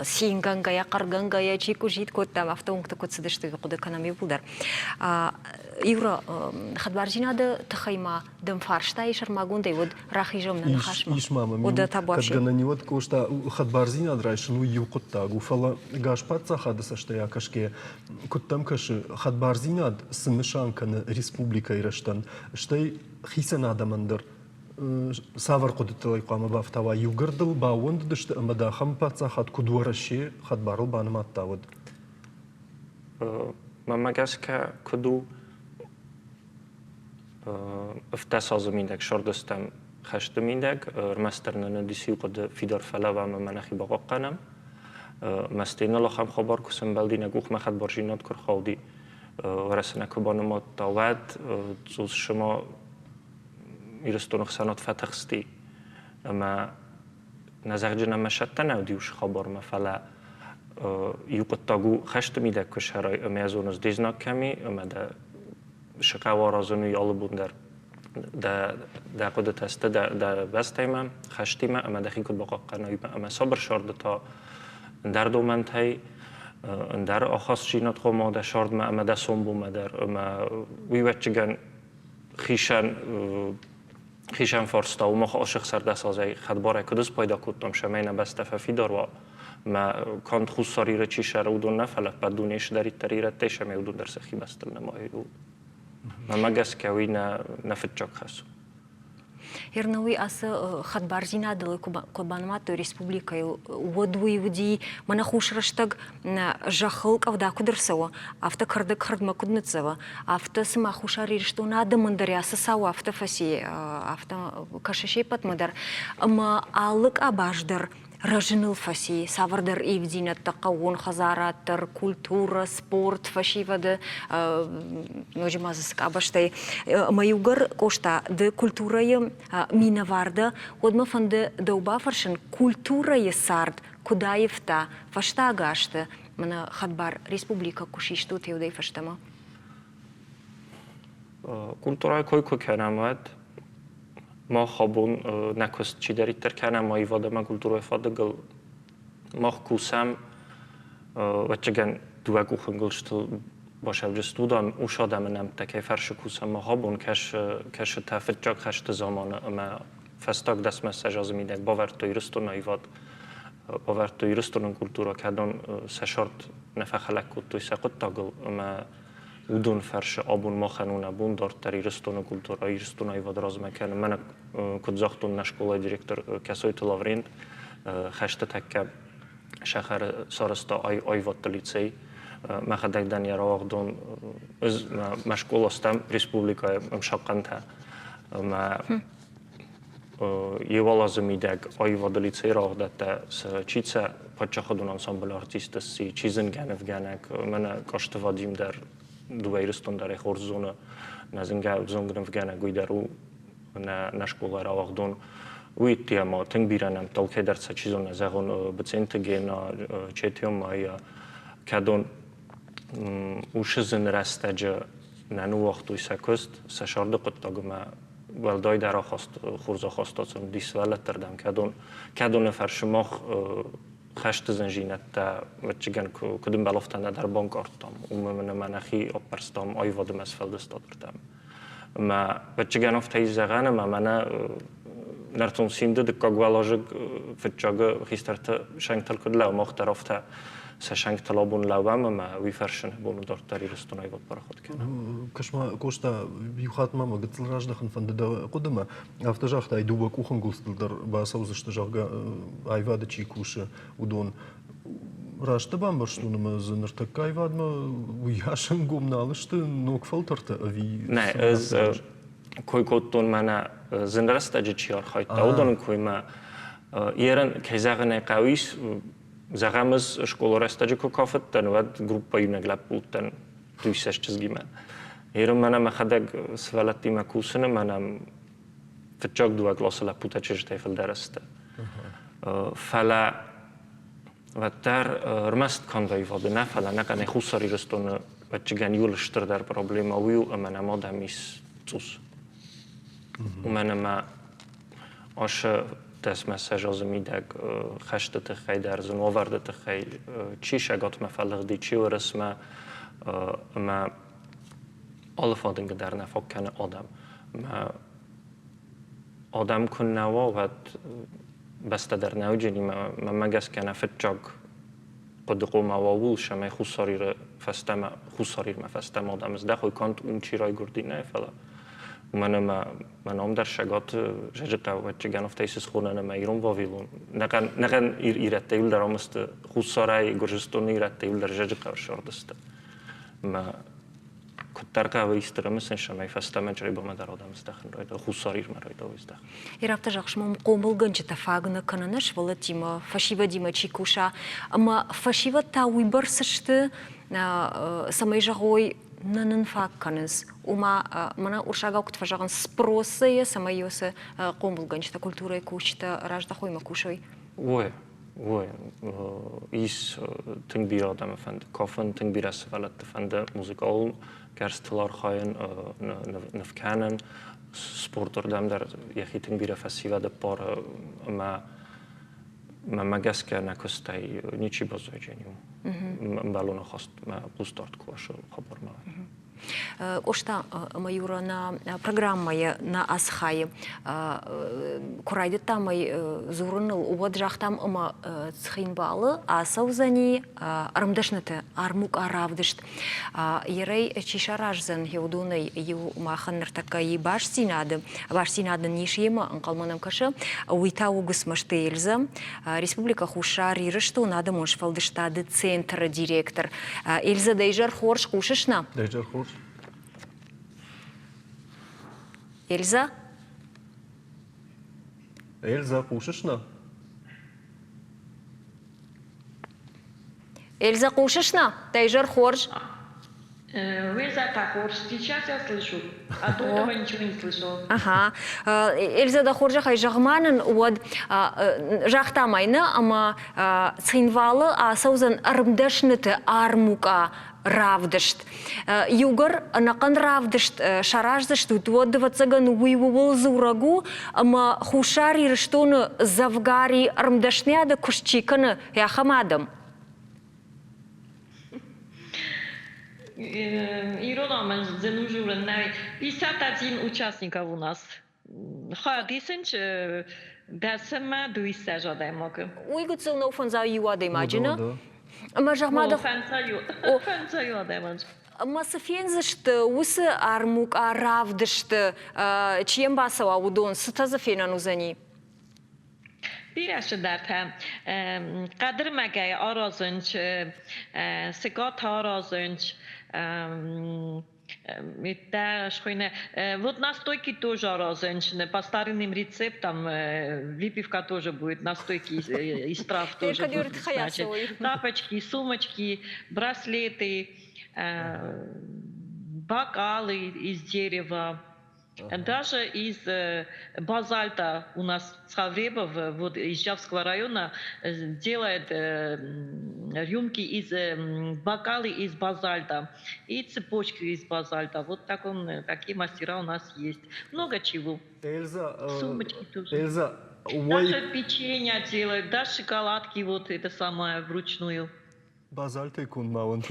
сингангая, каргангая, чику жит кот там автоункта кот садышты куда канам юлдар. Юра, хадбаржинада тахайма дым фаршта и шармагунда, вот рахижом на нахашма. Ода табаши. Когда на него кошта хадбаржинада райшин у юкотта, гуфала гашпатца хадаса что я кашке, кот там каши хадбаржинад смешанка на республика ираштан, что خيسن آدمندر سافر قدرت الإقامة بافتوا يقردل باوند دشت أما داخم باتسا خد كدورشي خد بارل بانمات تاود ما جاسك كدو افتاس آزميندك شردستم خشتميندك رمسترنا نديسيو قد فيدار فلا و مناخي بقاقنم مستين الله خم خبر كسم بلدينا جوخ ما خد برجينات كر خالدي ورسنا كبانمات تاود زوز شما میرستون خسانات فتحستی، اما نزار جنا مشتت نودیوش خبر مثلا یوقت تاگو خشت میده کشهرای امیزون از دیزناک کمی، اما ده شقاوار ازونی یالبون در قدرت است در بستیم خشتیم، اما دخیل کد بقا قنایی، اما صبر شرد تا در دو منطقه En daar achas csinat homa de shard ma de sombu ma der ma ویوچگن خیشان فرستا و مخ عاشق سر دست ازای خدباره کدس پیدا کردم شمینه بسته فیدار و ما کند خوش سری چی شر و دون نفلت بدونیش داری تریرت تیشه میودون در سخی بستل نمایی و ما مگس کوی نفتچک خسو Ирнауи асы хадбарзина дылы кубанматы республикай водуи вуди мана хушраштаг жахыл кавда кудырсава авто кырды кырдма кудныцава авто сыма хушари что надо мандари асы сау авто фаси авто кашешей патмадар ама алык абаждар Роженил фаси, савардар ивдинат такаун хазараттар, культура, спорт фашивады, ножимазы скабаштай. Маюгар кошта, да культурая минаварда, одма фанды дауба фаршин культурая сард, куда евта, фашта агашта, мана хадбар республика кушишту теудей фаштама. Культура койко кенамад. ما خابون نکست چی دارید در کنه مایی واده ما کلتور افاده گل ما کوسم و چگن دو گوخن گلشت باشه وجست دام اوشاده منم تکی فرش کوسم ما خابون کش تفت جاگ خشت زمان ما فستاک دست مساج از میده باور توی رستون ایواد باور توی رستون کلتورا کدون سشارت نفخلک کود توی سقط تاگل ما ودون فرش آبون ما خنونه بون دار تری رستون کلتورایی رستون ایواد راز مکنه من کد زاختون نشکوله دیرکتر کسای تلاورین خشت تکه شهر سارستا ایواد تلیتسی ما خدک دنیا راه دون از مشکل استم ریسپوبلیکای مشقنته ما یه والا زمیدگ ایواد تلیتسی راه داده چیزه پچه خودون انسامبل آرتیستسی چیزن گنف گنک من کاشت وادیم در دوای رستون در خورزونه نزنگه زنگرم فگانه گویدارو نشکول را وقتون ویتی ما تنگ بیرانم تلخی در سه چیزون نزاغون بتسینت گینا چیتیم مایا کدون وشزن رستجه ننو وقتوی سکست سشارده قطعه ما ولدای در خواست خورزا خواستاتون دیس ولت تردم کدون فرشماخ خشت زنجینت تا وچگن کدوم بلفتنده در بانک آرتام من منخی آپرستام آیوادم از فلدست دادردم ما وچگن افتی زغانه من نرتون سینده دکاگوالاجگ فتجاگ خیسترت شنگتل کد لو مختر افته سشنگتل آبون لوام ما وی فرشن بونو دارت داری رستون آیواد برا خود کنه كشما كوشتا بيوخات ماما قلت الراجدخن فند قدما افتجاخت اي دوبا كوخن قلت در باسوز اشتجاخ ايفاد تشي كوش ودون راشته بامبرشتون ما زنرتك ايفاد ما وياشن قوم نالشت نوك فلترت افي نه از کوی کتون من زنرست اجی چیار خواهد تا کوی ما ایران که زغنه قویش زغمز شکل رستاجی کو کافت تنواد گروپایی نگلب بودن دویسش چیزی من ایران منم خداگ سوالتی مکوسنه منم فتجاگ دو اگلاس لپوتا چیز تیفل درسته فلا و در رمست کندای واده نه فلا نکنه خوساری رستون و چگن یولشتر در پروبلم اویو منم آدمیس توس و منم آش دست مساج از میدگ خشت تخی در زن آورد تخی چی شگات مفلق دی چی و رسم ما آلف آدنگ در نفاق کنه آدم ما آدم کن نوا و بسته در نوجینی ما مگس کنه فتجاگ قد قوم آوول شما خوصاری را فستم خوصاری ما فستم آدم از دخوی کانت اون چی رای گردی نه فلا من هم در شگات ججقه و چگن افتیسیس خونه نما ایرون واویلون نگن ایرت تیول در آمست خوصارای گرجستون ایرت تیول در ججقه و شاردسته ما کتر که ویستره مثل شما فستم جری با ما در آدم استخن رایده خوصاری ما رایده ویستخن ایرافت جاخشم قومل گنج تفاگن کننش ولتیما فشیو دیما چیکوشا اما فشیو تاوی برسشت سمای جاگوی ننن فاکنز وما منا ورشاگا وقت فجاغن سبروسية سمايوسة قومل گنج تا کلتورة کوشتا راجدا خوی مکوشوی وای ایس تنگ بیر آدم فند کافن تنگ بیر اسفالت فند موسیقال گرستلار خواهن نفکنن سپورت دردم در یخی تنگ بیر فسیوه ده پار ما مگس که نکسته نیچی بازوجنیم بالون خواست پوستارت کوش خبر ما Ошта майура на программае на асхае курайды тамай зурыныл уад жақтам ыма цхинбалы асаузани арымдашныты армук аравдышт ерей чишаражзан еудуной ю маханныртака и баш синады нишема анкалманам кашы уйта угыс мышты эльза республика хушар ирышты унады моншфалдыштады центр директор эльза дейжар хорш кушышна Дейжар хорш. Эльза? Эльза, кушашна? Эльза, кушашна? Тайжар хорж. Сейчас я слышу, а до этого ничего не слышала. Ага. Эльза да хоржа хай жагманын уад жахтамайны, ама цинвалы асаузан арымдашныты армука равдышт. Югар нақан равдышт шараждышт утводдывацаган уйвувыл зурагу, ама хушари рыштоны завгари арымдашняда кушчиканы яхамадам. Ирона, мы занужуем на 51 участников у нас. Хадисенч, десема 200 жадаемок. Уйгуцил на уфанза юада имаджина. Ама жахмада... Фанцаю адайманч. Ама сафензышты, усы армук аравдышты, чием басава удон, сыта зафенан узани? Birəşi dərtəm, Qədir məgəyi arazınç, Sigat arazınç, вот настойки тоже разные, по старинным рецептам выпивка тоже будет, настойки из трав тоже будут, значит, тапочки, сумочки, браслеты, бокалы из дерева. Даже из базальта у нас Цхавребов, вот из Ижевского района, делает рюмки бокалы из базальта и цепочки из базальта. Вот такие мастера у нас есть. Много чего. Сумочки тоже. Эльза, даже печенье делают, даже шоколадки, вот это самое, вручную. Базальта и кунмаун,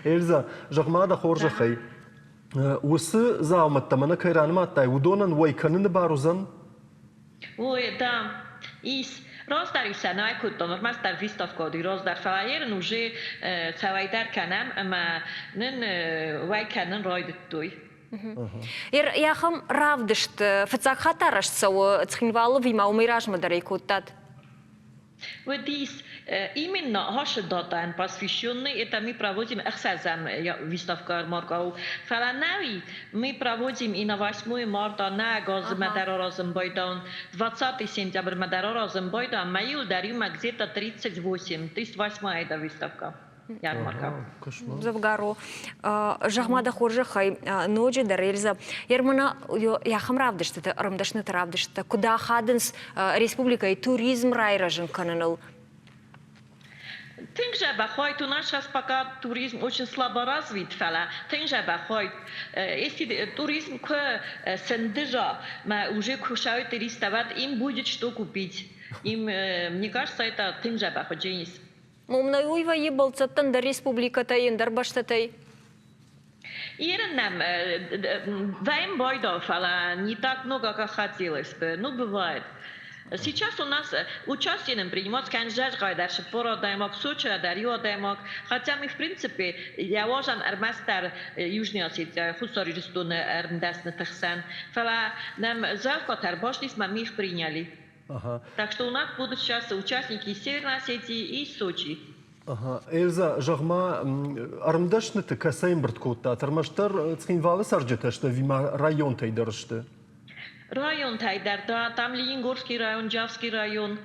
Эльза, жахмада хоржа хай. Усы зауматтамана кайранматтай удонан вайканын барузан? Ой, да. Раз در این سنه کدوم ماست در ویستافکادی راز در فعالیت نوجه سوای در کنم اما نن وای کنن راید توی. Я хам равдышт, фацак хатараш сау цхинвалы вима умираж мадарей куттат. Вот здесь именно наши дата посвященные, это мы проводим эксазам выставка Маркау. Фаланави мы проводим и на 8 марта на газ Мадара Розенбойдан, 20 сентября Мадара Розенбойдан, маю дарю где-то 38 эта выставка. Ярмарка. Завгару. Жахмада хоржа хай ноджи дарельза. Ермана яхам равдышты, рамдашны равдышты. Куда хаденс республика и туризм райражен кананал. Тынжа бахойт, у нас сейчас пока туризм очень слабо развит, тынжа бахойт. Если туризм к сендежа, уже кушают рисовать, им будет что купить. Им, мне кажется, это тынжа баходженис. Мумна уйва ебалцаттан да республиката ендер баштатай. Нам вайм бойдов, не так много, как хотелось бы. Ну, бывает. Сейчас у нас участие принимают Канжар Гайдарши, Пора Даймок, Сочи, Дарьё Даймок. Хотя мы, в принципе, я важен армастер Южной Осетии, Хусари Ристон, Армдасна Тахсан. Фала нам завтра Тарбошнис, мы их приняли. Так что у нас будут сейчас участники из Северной Осетии и Сочи. Эльза, жагма армдашны ты касаем брткота, тармаштар цхинвалы сарджета, что вима район тайдаршты. Район Тайдар, да, там Ленингорский район, Джавский район,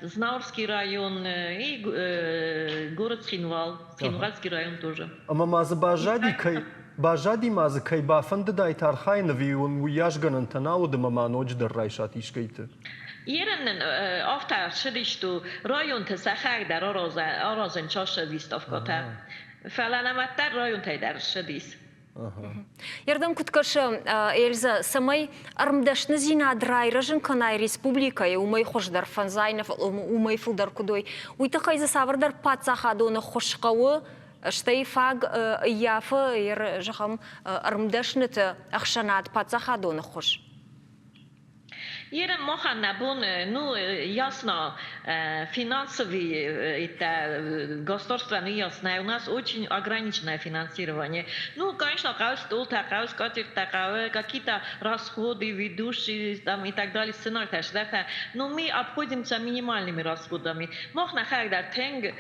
Знаурский район и город Цхинвал, Цхинвальский район тоже. Ама мазы бажади мазы кай бафанды дай тархайнови, он уяжганан танауды мама ночь дар райшат ишкайты. Еренен автор шли, что район Тесахак дар Аразен чаша выставка. Фаланаматтар район Тайдар шдис. Ярдам күткашы, Эльза, самай армдашны зинадырай рыжын канай республикай, умай хошдар фанзайнов, умай фылдар кудой. Уйта хайза савардар пацахадоны хошқауы, штай фаг яфы, ер жахам армдашны-то ахшанат пацахадоны хош. Ерем мохан набун, ну, ясно, финансовые, это государственные ясно, у нас очень ограниченное финансирование. Ну, конечно, какие-то расходы ведущие там, и так далее, сценарий, но мы обходимся минимальными расходами. Можно хайдар тенг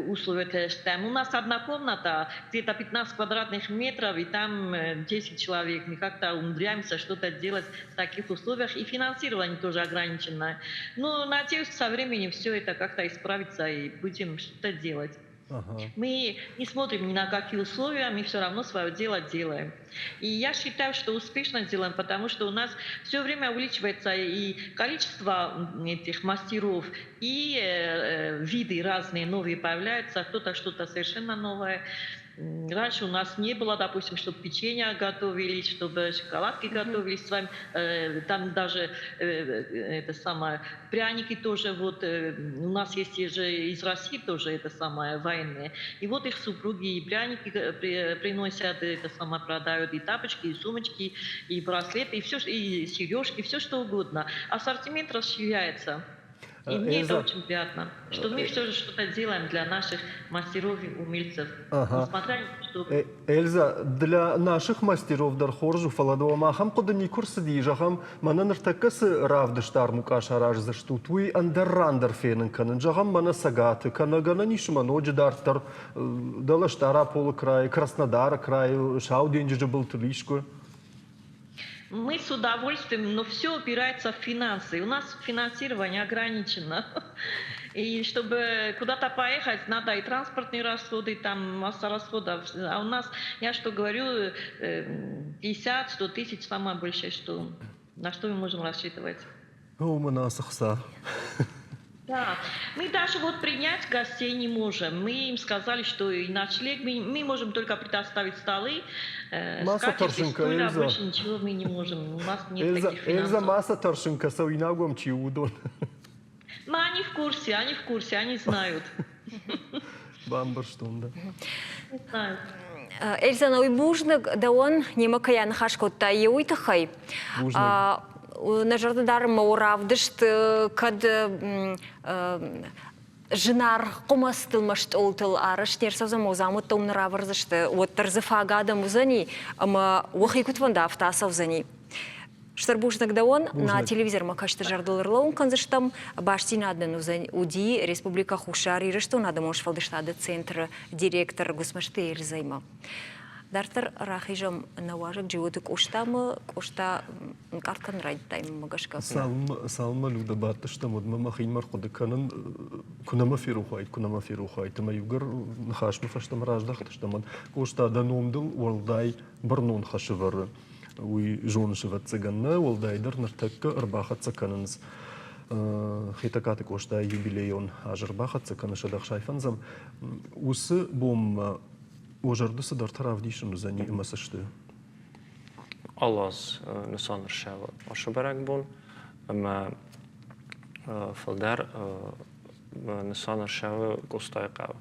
условия, у нас одна комната, где-то 15 квадратных метров, и там 10 человек. Мы как-то умудряемся что-то делать в таких условиях. И финансирование тоже ограниченное. Но надеюсь, со временем все это как-то исправится и будем что-то делать. Мы не смотрим ни на какие условия, мы все равно свое дело делаем. И я считаю, что успешно делаем, потому что у нас все время увеличивается и количество этих мастеров, и виды разные новые появляются, кто-то что-то совершенно новое. Раньше у нас не было, допустим, чтобы печенье готовились, чтобы шоколадки готовились с вами, там даже это самое, пряники тоже, вот у нас есть же из России тоже это самое, военные. И вот их супруги и пряники приносят, это самое продают, и тапочки, и сумочки, и браслеты, и все, и сережки, все что угодно. Ассортимент расширяется. И мне это очень приятно, что мы все же что-то делаем для наших мастеров и умельцев. Несмотря на то, что... Эльза, для наших мастеров Дархоржу Фаладова Махам кодани курсы дижахам мананыр такасы равдыштар мукашараж заштутуй андеррандер фенен канын жахам мана сагаты канагана нишман оджидартар далаштара полы край, Краснодар край, шауденджи был тулишку. Мы с удовольствием, но все упирается в финансы. У нас финансирование ограничено. И чтобы куда-то поехать, надо и транспортные расходы, там масса расходов. А у нас, я что говорю, 50-100 тысяч самое большее, что, на что мы можем рассчитывать. Да, мы даже вот принять гостей не можем. Мы им сказали, что и ночлег, мы можем только предоставить столы, скатерти, стулья, больше ничего мы не можем. У нас нет таких финансов. Эльза, масса торшинка, сауинагом чиудон. Но они в курсе, они знают. Бамбарштунда. Не знают. Эльза, но и бужник, да он не макаян хашкотта и уйтахай. Нажардадар мауравдышт, кад жинар қомастылмашт олтыл арыш, нерсаза маузамут томнараварзышты, оттар зафагада музани, ама уахи кутванда автасавзани. Штарбушнак да он на телевизор макашты жардылырлаун канзыштам, башти надын уди республика Хушари, рышту надо мош фалдыштады центр директор гусмашты Эльзайма. Дартар рахижам наважак животы коштамы, кошта карткан райдтайм магашка. Салма люда батты, что модма махин марходы канын кунама фирухайт, ма югар хашмы фаштам раждахты, что мод кошта даномдыл уалдай барнон хашывары. Уй жонышыват цыганна, уалдайдар нартакка арбахат цаканыныз. Хитакаты кошта юбилейон ажарбахат цаканышадах шайфанзам. Усы бом ожарды дартар авдишын за не масашты. Аллаз нысаныр шәві ашы барак бон, ама фалдар нысаныр шәві костай қав.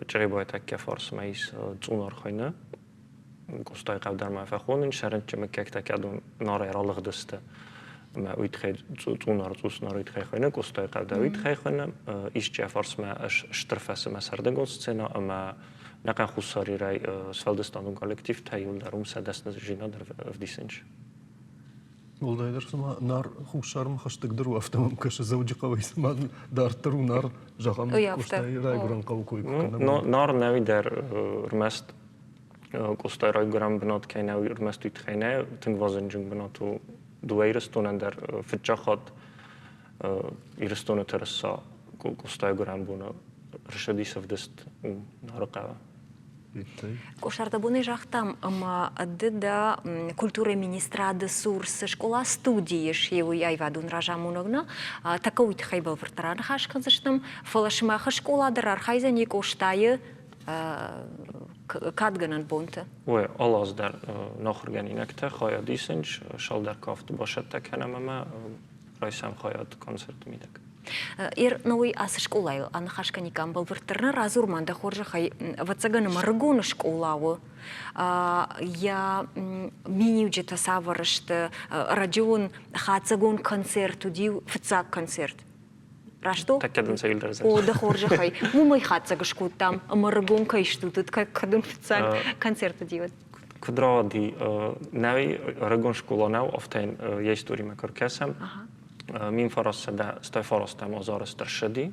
Чарибай такке фарсы майыс цунар қайны. Костай қав дарма фәхонын, шәрінчі мәккәк такядың нар әралық дысты. Уйтхай цунар цуснар уйтхай қайны, костай қав да уйтхай қайны. Ишчі фарсы ма штырфасы мәсәрді госцена, ама نقل خساری رای سفالدستان و کالکتیف تایید دارم سدست نزجینا در ودیسنج. والله درس ما نار خوشار ما خشتك درو أفتهم كش زوجي قوي سما دار ترو نار جاهم كوستاي راي غران قو كوي. نار نوی در رمست کوستای راي غران بنات که نوی رمست یتخینه تنگ وزن جنگ بناتو دویرستون در فتجاخات ایرستون ترسا کوستای غران بنا رشدی سفدست نارقه. Кошарда буны жақтам, ама да культура министрады сурсы школа студии шеву яйвадун ражамуногна, така уйтхай был вартаран хашканзыштым, фалашмаха школа дарар хайзани коштайы کادگنن بونته و آلاز در نخورگانی نکته خواهد ایسنج شال در کافت باشد تکنم اما رایسم خواهد کنسرت میدک ир новый ас школай аны хашканикам был вертерна разурманда хоржа хай вацагана маргон школаву я миниуджета саварышт радион хацагон концерту див фцак концерт Рашто? Такеден сейлдерзен. О, да хоржа хай. Мумай хацагашку там маргон кайшту тут как кадун фцак концерта диват. Кудра ди нави рагон школа нав офтен єстурі мекоркесем. Min farastada staj farastam az arasztásadi,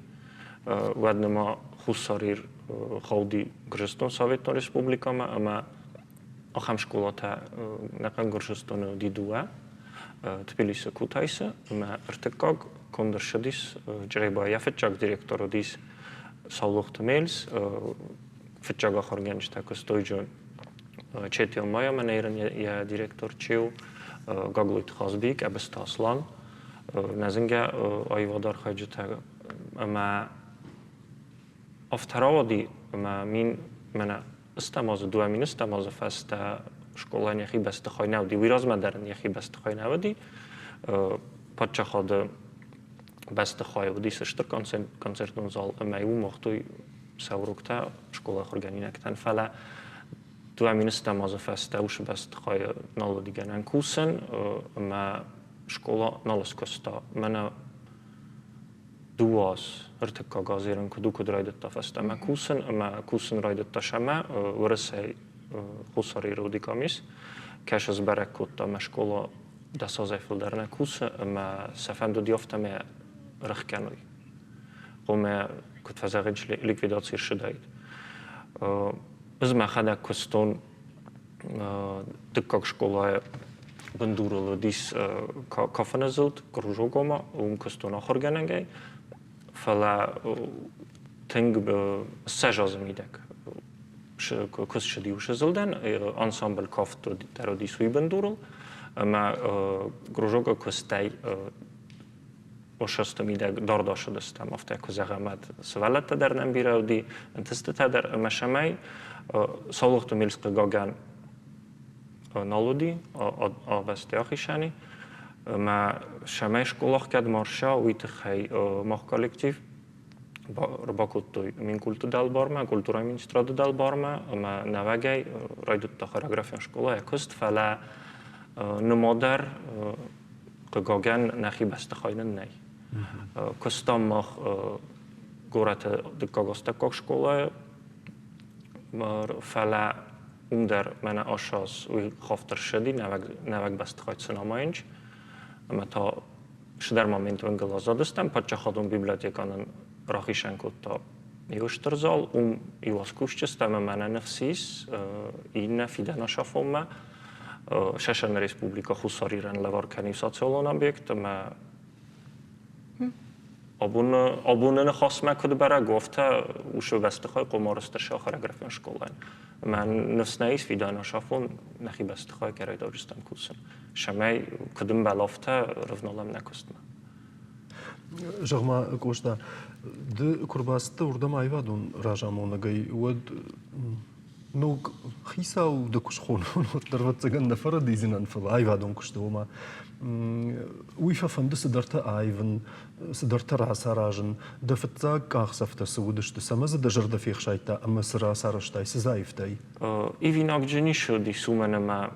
vednema huszarir haudi Grzeston Szovjetno Republikama, ama aham školata nekan Grzeston didua, Tbilisi Kutaisa, ama ertekag kondaršadis, džreba jafetčak direktorodis Sauluhta Mels, fetčak ahorgenista kostojjo Četio Maja, meneiren je direktor čiu, Gagluit Hazbik, ebesta Aslan, نزنگه آیوادار خواهد تا اما افتراضی اما من استماز دوامین استماز فست شکلان یخی بست خواهی نودی ویراز مدرن یخی بست خواهی نودی پچه خود بست خواهی ودی سشتر کنسرتون زال اما ایو مختوی سوروکتا شکل خورگانی نکتن فلا دوامین استماز فست اوش بست خواهی نالو دیگه ننکوسن اما škola nalaskosta. Mene duas ertekka azért, hogy dukod rajdetta feste. Me kusen rajdetta seme, vörösszej huszar íródik amis. Kes az berekkutta me škola da szazajföldernek kusen, me szefendő diafta me röhkenui. Ome kut fezerics likvidáció sedeit. Ez me hadek koston dykkak škola Бандурало дис кафаназылт кружогома костона хорганагай фала тинг сажазмидек костшади ушазылдан ансамбл кафто тароди суи бандурал ама кружога костай ошастамидек дардашадастам афта козагамат свалата дар намбирауди антестата дар машамай салухту милска гаган نالودی آبسته آخیشانی ما شمای شکلاه کد مارشا ویت خی ماه کالکتیو با کلتوی من کلتو دال بارما کلتورای من استراد دال بارما ما نوگای رایدت تا خراگرافی شکلاه کست فلا نمادر قگاگن نخی بسته خاینن نی کستم ماه گورت دکاگسته کاک شکلاه فلا در من آشاز وی خافتر شدی نوک بست خواهد سناماینج اما تا شدر مومنت ونگل آزادستم پچه خودم بیبلیاتیکانن راخیشن کد تا یوشتر زال یواز کوشتستم من نفسیس این فیدن شافومه ششن ریسپوبلیکا خساریرن لوارکنی ساتسیالون بیکت اما آبونه نخواست مکد برای گفته وشو بسته خواهی قمارستر شاخر گرفین شکلان من نفس نیست فیدان شافون نخی بسته خواهی کرای دارستم کسن شمای کدوم بلافته رفنالم نکستم Жагма кошта д курбасты урдам айвадун ражамона гай уд ну хисау д кушхон дървацаган на фара дизинан фа айвадун куштома уйфа фанды сыдарта айван сыдарта расаражын да фатца кахсафта суудышты самаза да жарда фехшайта ама сыра сараштай сызайфтай Ивинак дженишо ди суменема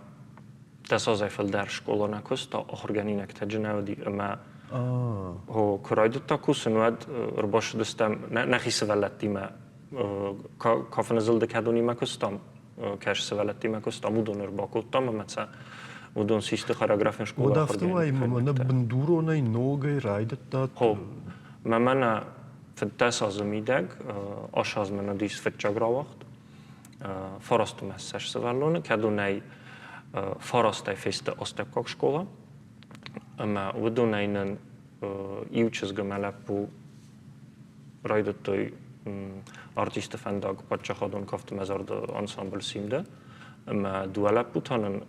тасазайфал дар школана коста органинак таджнауди ама هو كرايد تاكوس نواد رباش دستم نخي سوالتي ما كافن زلد كادوني ما كستم كاش سوالتي ما كستم ودون رباكوتام مثلا ودون سيست خراغرافين شكولا ودافتو اي مانا بندورو ناي نوغي رايد تات هو مانا في التاسع زميدك اشاز منا ديس في الجاغرا وقت فراستو مساش سوالون كادوني فراستاي فيست استكوك شكولا اما ودوناینن ایوچز گملپو رایدتوی آرتیست فنداگ پچه خودون کافت مزارد انسامبل سیمده اما دوالپو تانن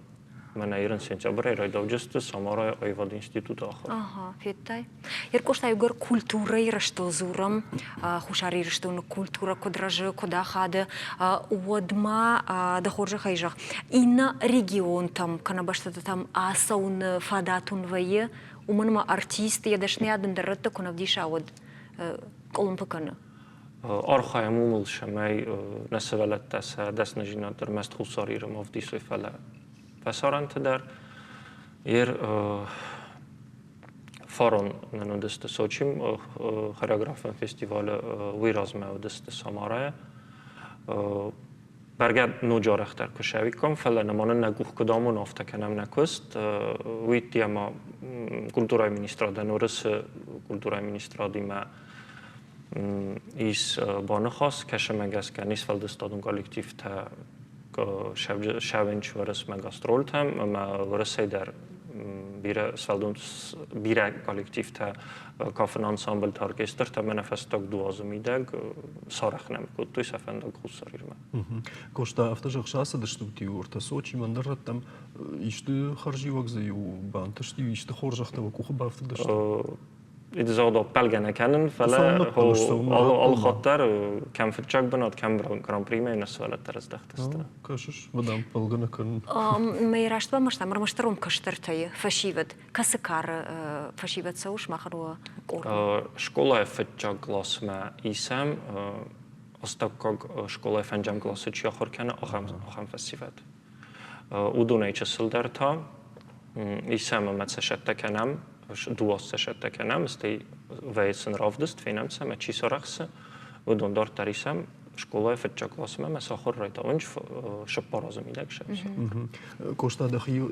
من ایران سنتیابر ایران جست سامارا ایواد اینستیتوت آخر. Ага, феттай. Иркошта югар культура ирашто зурам, хушари ирашто на культура кодражи кодахады, уадма да хоржа хайжах. Ина регион там, канабаштата там асаун фадатун вае, уманма артисты ядашне адендарата конавдиша од колумпакана. آرخای مومل شمی نسبت دست نجینا در مست خساری رو مفتی سویفله پسرانت در فارون نندست سوچیم خریگرافن فستیوال ویرازمه و دست ساماره برگرد نوجار اختر کشوی کم فعلا نمانه نگوه کدامون افته کنم نکست ویتی اما کلتورای مینیستراده نورس کلتورای مینیسترادی ما ایس بانه خواست کشه مگس که نیست فلد استادون کالکتیف تا شبینچ ورس مگاسترول تم اما ورسه در بیره کالکتیف تا کافن انسامبل تا ارکستر تا منفستاک دوازمیدگ سارخ نمیکود توی سفنداک خود ساریر من Кошта автожахшаса да штути урта Сочи мандарат там иште харжи вагзаю банташти иште хоржахта вакуха бафта да шту. إذا زودوا بلغنا كانن فلا هو الخطر كم في الشاك بنات كم جران بريمي نسوالة ترز دختستنا. كاشش بدم بلغنا كان. ما يراشت بمشتم رمشترم كشترتي فشيفت كسكار فشيفت سوش ما خلوا قرن. شكولا في الشاك كلاس ما إسام أستقق شكولا في أنجام كلاس شيء آخر كان أخم فسيفت. ودونه يشسل درتا إسام ما تسشت كنام دوست شد کنم استی ویسن رافدست فینم سم چی سرخس و دوندار تریسم شکلای فتچا کلاس ما مساخر رایتا اونج شب پارازم میدک شد. کشتا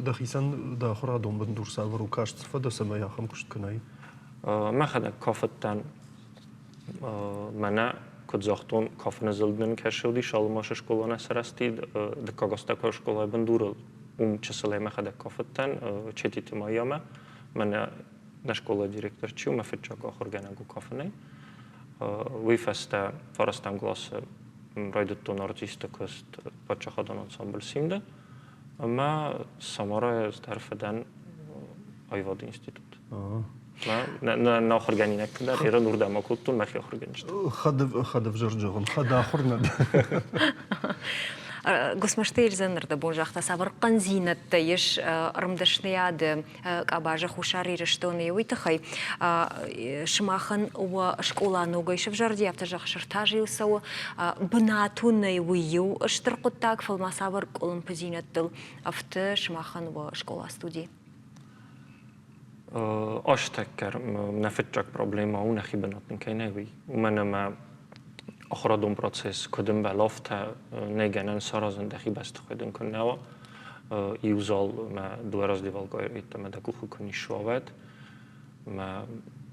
دخیسن داخل دوم بندور سالور و کاشت فدا سما یا خم کشت کنایی. ما خدا کافتن منه کد زاختون کاف نزلدن کشودی شالماش شکلا نسرستی دکاگستا که شکلای بندور چسلی ما خدا کافتن چتی تمایامه من نشکل دиректор چیو مفیدچاک آخر گنگو کافنی ویفسته فرستم گلاس رایدتون آرتیست کست بچه خدان انسامبل سیمده اما سامارا از طرف دن ایواد اینستیتوت نه آخر گنی نکده ایران نورده ما کتون مخی آخر گنیشت خدف جرجغن خد آخر ند قسمشتير زنرد بوجاختا سابر قنزينة تيش رمدشنياد كاباجا خوشاري رشتوني ويتخي شماخن وشكولا نوغي شفجاردي افتجاخ شرطاجي وسو بناتوني ويو اشترقوتاك فالما سابر قولن بزينة دل افت شماخن وشكولا ستودي اشتكر نفتجاك بروبليما ونخي بناتن كيناوي ومنما آخرادون پروسس کدوم بلافت نگنن سرازن دخی بست خودن کنه و یوزال ما دوراز دیوالگای ایت ما دکو خونی شواد ما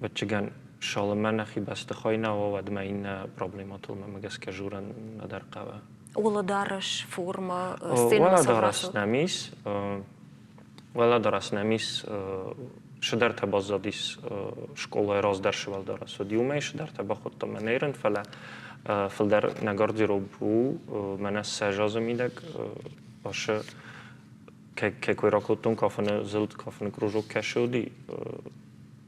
بچگان شال من نخی بست خواهی و دم این پروبلمات ما مگس کجورن ندار قوا. ولا دارش فرما ولا دارس نمیس ولا دارس نمیس شدر تبازدیس شکل راز درشوال دارس و دیومش شدر تبخود تو منیرن فلا فلدر نگاردی رو بو من از سجاز میدک باشه که کوی راکوتون کافن زلد کافن کروجو کشودی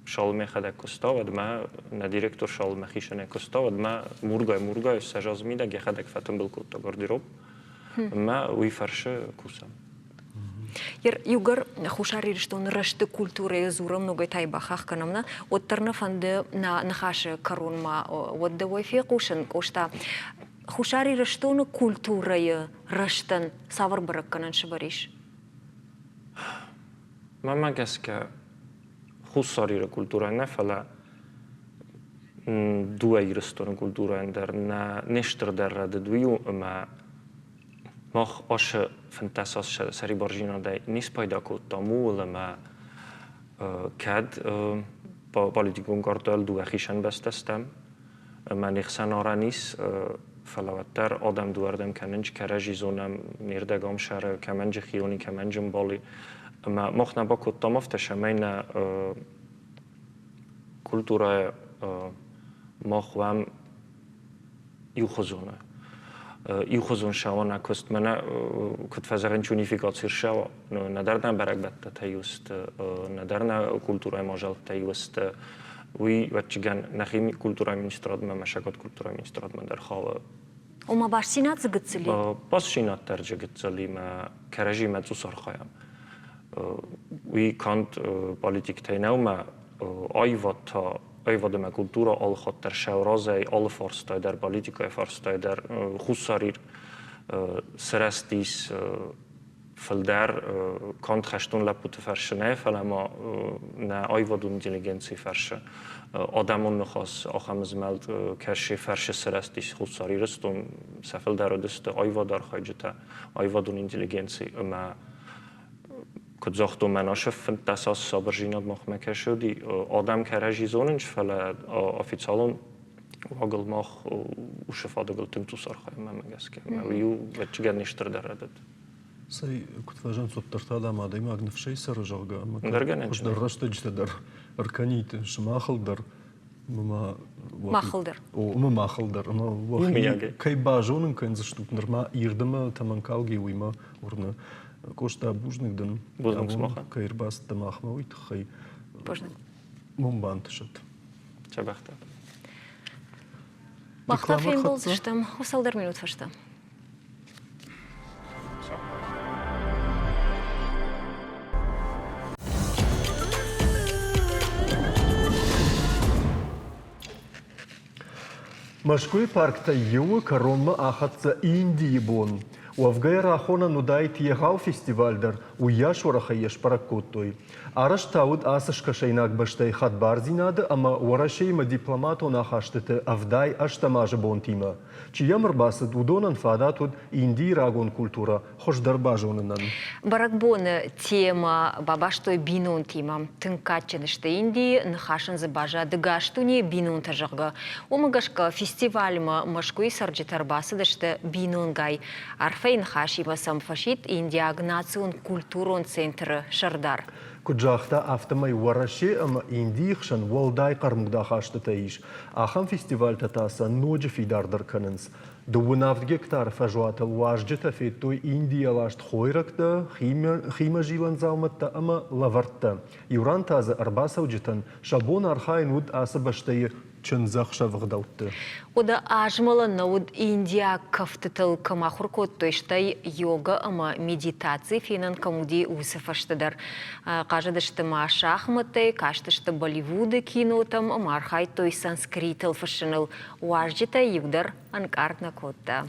شال میخواد کستا و دم ندیرکتور شال میخیش نکستا و دم مرگای سجاز میدک یه خدک فتن بالکوت تا گاردی رو ما وی فرشه کوسم. Югар хушари что рашты культуры зура много тайбахах канамна оттерна фанде на нахаше карунма вот да вайфе кушен кошта хушари что на культуры раштан савар барак канан шабариш. Мама геска хушари культура не фала дуай растон культура эндер на нештер дер дедвию ма مخ آش فنتاساس سری بارجینا دای نیست پیدا کود تامو لما کد با پالیتیکون کارتل دو اخیشن بستستم من اخسان آرانیس فلوتر آدم دوردم کننج کرجی زونم نیردگام شهر کمنج خیونی کمنجم بالی ما مخ نبا کود تامفتش همین کلتورای مخ وام یوخزونه Իուխոզուն շավանակոստ մնա կտվազարեն չունիֆիկացիր շավա, նադարնա բարակբատта թայուստ, նադարնա կուլտուրայ մաժալ թայուստ, ուի վաչիգան նախիմի կուլտուրայ մինիստրադմա, մաշակոտ կուլտուրայ մինիստրադմա դար խավը Oma başsinat zıgıtsılı. Pasşinat tercih gıtsılı mı, kerajı mı susarxayam. Uy kant politik teynev mı, ayvadı mı kultura alxatter şevrazey, alfarstay der, politikaya farstay der, xussarir, srestis, filder, kant xeştun leput ferşine, felema ne ayvadun inteligenci ferşe. Adamın nüxas, axamız meld kerşi ferşi srestis, xussariristun, sefil derodist, ayvadar xaycıta, ayvadun inteligenci, ama كتزاختو مناشف دستاس سابرجینات مخمکه شدی آدم کرجی زوننج فلا آفیتسالون واقل مخ وشفاده قلتم تو صرخه ما مجسكه ويو بتجد نشتر درادت سي كنت فاجن صوت هذا ما دايما أغنف شيء سرجعه درجة درجت جدا أركانيت شماخل در Махылдыр. Махылдыр. Кай бажонын кайнзыштук нырма ирдыма таманкалги уйма урны. Кошта бужныкдын. Бужнык смаха. Кайрбас тамахма уйт хай. Бужнык. Мумбан тышат. Чабахта. Махта фейм болзыштым. Усалдар минут фашта. Машкуй паркта юы коронма ахатса Индии бон. Уавгайра ахона нудайт егау фестивальдар уяш варахаеш паракоттой. Араш тауд асышка шайнак баштай хат барзинады, ама варашейма дипломату нахаштыты авдай аштамажы бон тима. Чиямыр басыд удонан фадатуд Индии рагон культура хошдар бажонынан. Баракбоны тема бабаштой бинон тимам. Тынкатчынышты Индии нахашын забажа дыгаштуне бинон тажырга. Омагашка фестивальма машкуй сарджитар басыдышты бинон гай. Арфейн хашима самфашит Индия агнацион культурон центры Шардар. Куджахта автомай вараши ама Индийхшан волдай кармугда хашты таиш. Ахам фестиваль татаса ноджи фидардар канынс. Дуынавд гектар фажуата важджита феттой Индия лашт хойракта, хима жилан зауматта ама лавартта. Юран таза арбасауджитан шабон архайн уд аса баштай чынзахша вғдаутты. Ода ажмала науд Индия кафтытыл камахур коттойштай йога ама медитации финан камуди усафаштыдар. Кажадышты ма шахматы, каштышты Болливуды кинотам, ама архай той санскритыл фашыныл. Уажджита югдар анкартна котта.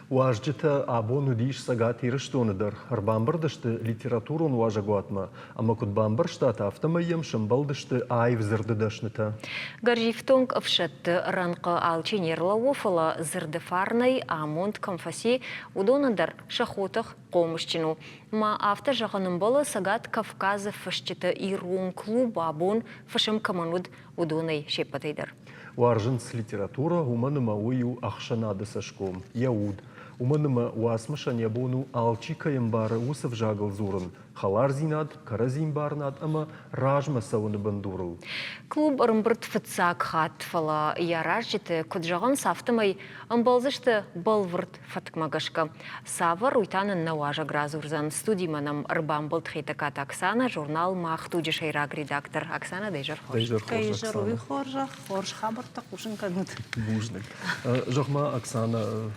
Важджита абону диш сагат ирыштоныдар. Арбамбырдышты литературун важагуатма. Ама кут бамбырштата автомайем шымбалдышты ай взырдыдашныта. Гаржифтонг авшатты ранқы алчинерла офала зырдыфарнай амонт камфаси удоныдар шахотах комышчину. Ма авто жағаным балы сагат Кавказы фашчыты ирун клуб абон фашым камануд удонай шепатайдар. Варжынс литература уманыма ую ахшанады сашком. Яуд. Уманыма уасмышан ябону алчикаем бары усов жагыл зурын. Халар зинад, каразин барнад, ама ражма сауны бандурыл. Клуб рымбырт фыцак хатфала яражжиты куджаган сафтымай амбалзышты балвырт фаткмагашка. Савар уйтанын науажа гразурзан студиманам рбамбылт хейтакат Оксана, журнал Махтуджи Шайраг редактор. Оксана дейжар хорж. Дейжар уй хоржа, хорж хабарта кушын канут. Бужник. Жохма Оксана,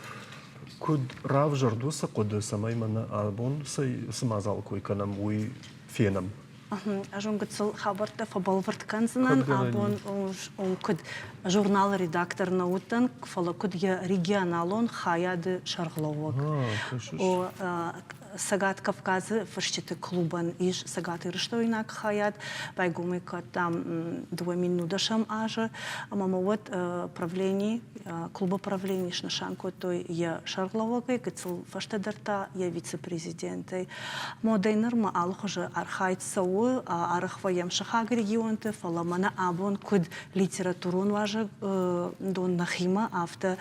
куд рав жардуса куд самаймана абон сай самазал койканам уй фенам. Ажон гыцыл хабарта фабалварт канзынан абон куд журнал редактор наутан фала куд я регионалон хаяды шаргловок. О Сагат Кавказы фашчыты клубан иш Сагат ирыштойнак хаят байгумы там 2 минуташам ажы амама вот правление клуба правления шнашанко той я шаргловокой гыцыл фаштадарта я вице-президентой модейнерма алхожы архайт сауы арахваям шахаг регионты фаламана абон куд литературун важы дон нахима авто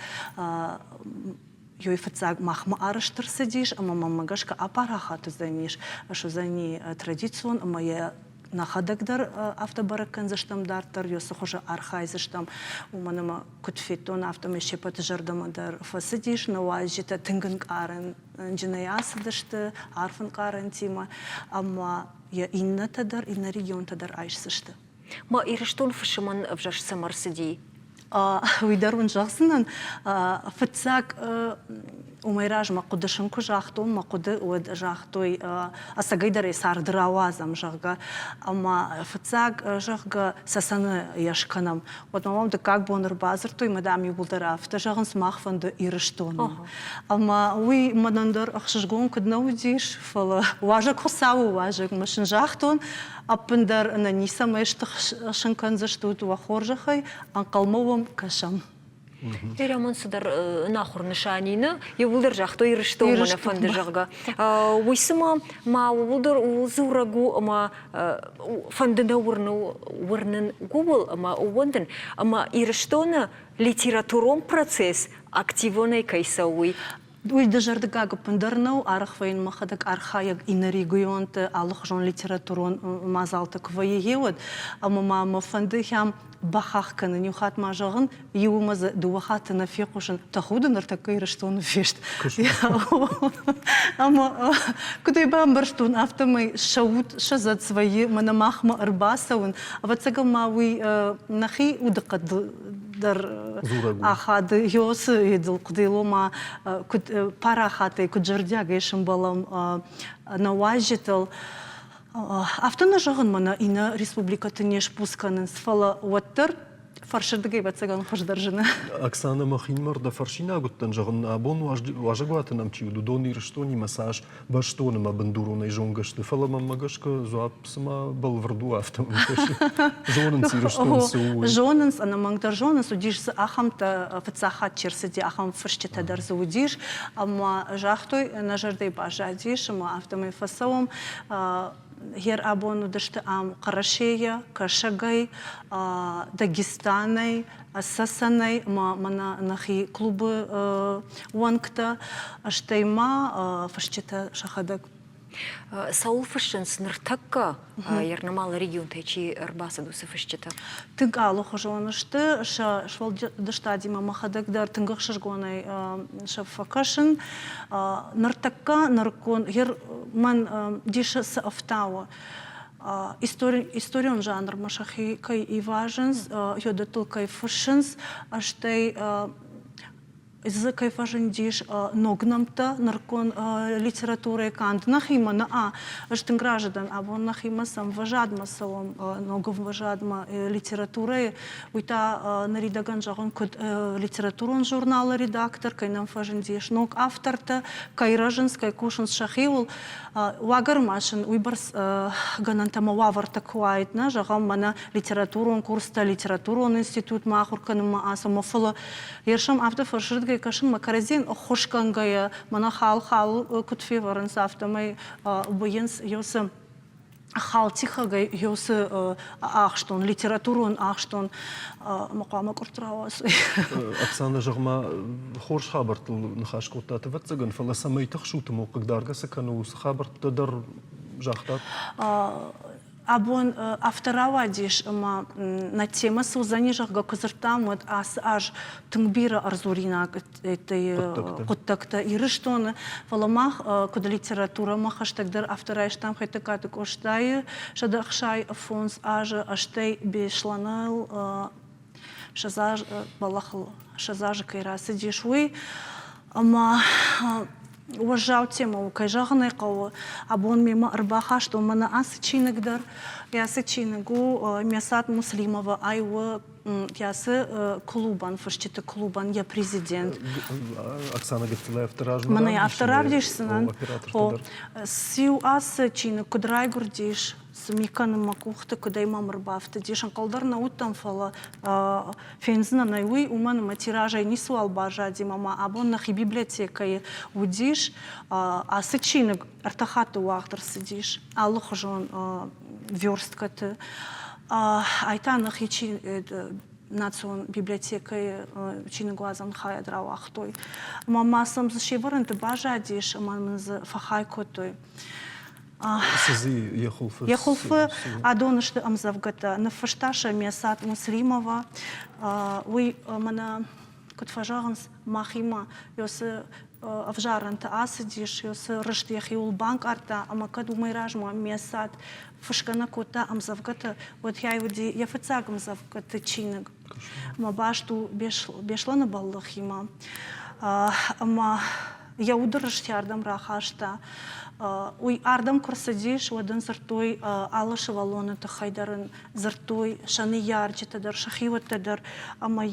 Йойфацаг махма араштыр сидишь, ама мамагашка апарахату заниш, что за ней традицион, ама я нахадагдар автобаракан заштамдартар, йосы хожа архай заштам, уманама кутфитон автомеше патажардамадар фасадиш, наважита тынган карен джинаясы дашты, арфан карен тима, ама я инна тадар, инна регион тадар айшсышты. Ма ирыштон фышыман вжаш самарсыди? Уйдарун жақсынан фытсак умайраж ма кудышын ку жақтон, ма куды уд жақтой асагайдаре сардыравазам жақга, ама фытсак жақга сасаны яшканам. Вот мамамды как боныр базыр той мадам юбулдарафты жағын смахфанды ирыштон. Ама уй мадандар ақшыжгон кудна удиш, фала важак хосаву важак машын жақтон, апындар на ниса мэштық шынкан заштут вахоржахай, анқалмовым кашам. Ераман сыдар нахур нышанины, евулдар жақто ирышто мана фанды жағы. Уйсыма ма улдар улзурагу ма фандына урнын губыл ма уондын, ама ирыштоны литературон процесс активонай кайсауй. Уй дежарды гага пындарнау арахвайн махадак архаяг инаригуйонты алых жон литературон мазалтык ваегеуд, ама мама фанды хям бахахканы нюхат мажағын еуымызы дуахаты на фекушын тахудыныр такай рыштоны фешт. Ама кудай бамбарштун автомай шаут шазат свои манамахма арбасауын, а вот сагал мауи нахи удакад дар ахады йосы едил кудайлома парахаты куджардяга ешім балам наважитал. Автона жағын мана ина республикаты неш пусканын сфала уаттар фаршырдыгай батсаган хождар жына. Оксана Махинмарда фаршина гуттан жағын абон важагуатынам чиуду дони рыштони массаж баштоныма бандурунай жонгашты. Фала маммагашка зуапсыма балварду автом. Жонынс и рыштонс уй. Жонынс, ана мангдар жонынс удишсы ахамта фацахат черсыди ахам фаршчета дарзы удиш, ама жахтой на жардай бажадиш, ама автомай фасавом Гер абону дашты ам Карашея, Кашагай, Дагестанай, Сасанай, мана нахи клубы уанкта, аштайма фашчета шахадак. Саул фашченс ныртакка, ярнамал регион тайчи арбасаду сафашчета. Тыгало хожонышты, швал даштадима махадагдар тынгах шашгонай шафакашын, ныртакка наркон, гер ман диша сафтава. Историон жанр машахи кай и важенс, йодатул кай фашенс, аштай из-за кайфажен диш ногнамта наркон литературы кант нахима на аштен граждан абон нахима сам важадма салом ногов важадма литературы уйта наридаган жагон код литературон журнала редактор кайнам фажен диш ног авторта кайражен скай кушен шахиул вагар машин уйбарс ганантама вавар такуайт на жагам мана литературон курста литературон институт махур канма асамофала ершам авто фарширд кашин макаразин хошкангая мана хал кутфи варен сафтамай боенс йосам хал тихагай йосы ахштон литературон ахштон мақама куртравас. Оксана жагма хорш хабартл нахаш котата ватсаган фала самай тахшутмо кагдарга сакану хабарт дар жахтат. Абон авторава диш на тема сузани жахга козыртам вот аж тынгбира арзурина этой коттакта ирыштоны фаламах куда литература махаштагдар авторайш там хайта каты коштай шадахшай фонс аж аштай бешланал шазаж балахл шазаж кайрасы дишуй ама уважал тему кайжагнай кау абон мимо арбаха что мана асычинагдар ясычинагу мясат Муслимова айва ясы клубан фашчита клубан я президент Оксана Гатилаев автораж мана авторар дишсынан сиу асычина кудрай гурдиш Миканым макухты, куда имам рбафты, дешан калдар на утам фала фензна найуй уман матиражай не суал бажади мама, абон нахи библиотека удиш, а сычинок артахаты уахтар сидиш, а лохожон версткаты, айта нахи национ библиотека чингуазан хая драуахтой. Мама сам зашиварен ты бажадиш, мама фахай котой. سزي يخلف يخلف أدونش أمزفقة نفشتاشة ميسات مسلمة وي منا كنت فجارنس ماخيما يوس أفجارن تأسديش يوس رشد يخيول بانك أرتا أما كدو ميراج مو ميسات فشكنا كوتا أمزفقة ودياي ودي يفتاق أمزفقة تشينك ما باشتو بيشلنا بالخيما أما يودرش ياردم راخاشتا وي أردم كرسديش ودن زرتوي على شوالونة تخيدرن زرتوي شاني يارجي تدر شخيوة تدر أما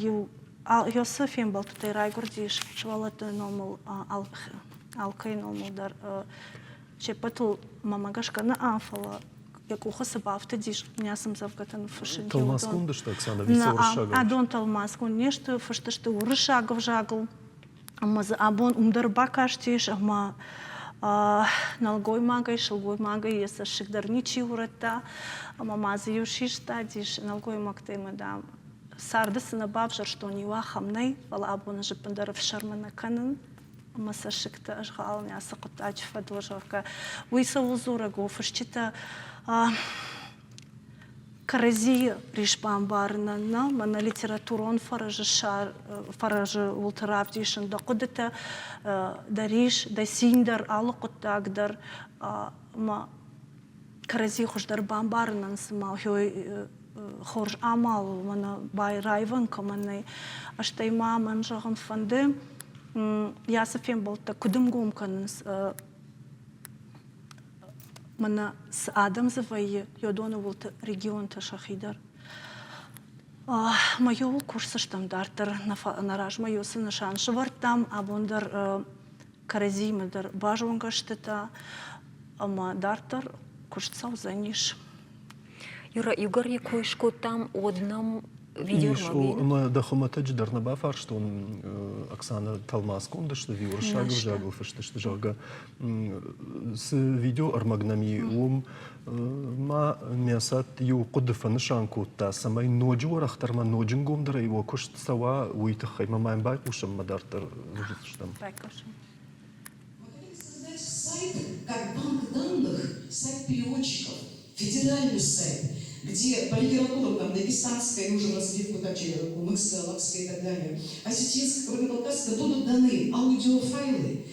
يوسفين بلتتي راي قرديش شوالة نومل алкай номер чепатул мамагашка на афала яку хасаба автодиш нясам завгатан фашин талмаскун дышта Оксана висоршагов адон талмаскун нешто фашташты урышагов жагыл амаз абон умдар бакаштиш ама налгой магай шылгой магай еса шигдар ничи урата ама мази юшишта диш налгой мактема да сардысына бабжар что не вахамнай вала абона жипандаров шармана канын مسا شكتا أشغال ناسا قد أجفا دوجوكا ويسا وزورا فشتا كرزي ريش بامبارنا من ليتراتورون فرج ولترافديشن دا قدتا داريش دا سيندر على قد أقدر ما كرزي خوش در بامبارنا نسمع هو خورج أعمال من باي رايفن كمان أشتاي ما من جغن فندم Я совсем был так кудымгум канс мана с Адам завае йодону был регион та шахидар мою курсы штандартер на раж мою сын шан швартам абондар каразимдар бажонга штата ама дартер курсцау заниш Юра Югор якойшко там одном ما دخل تجدر نبافر شتون أكسانا تلماسكون دشت فيور شاغو جاغو فشتشت جاغا س فيديو أرمغنامي ما مياسات يو قد فنشان كوتا سماي نوجو ورختر ما نوجنغوم دري وكشت سوا ويتخي ما ينباي وشم مدارتر وجدشتم сайт как банк данных, сайт переводчиков, федеральный сайт, где по литературам там дагестанская уже в разведку так кумыкская, лакская и так далее, осетинская, кабардино-балкарская будут даны аудиофайлы.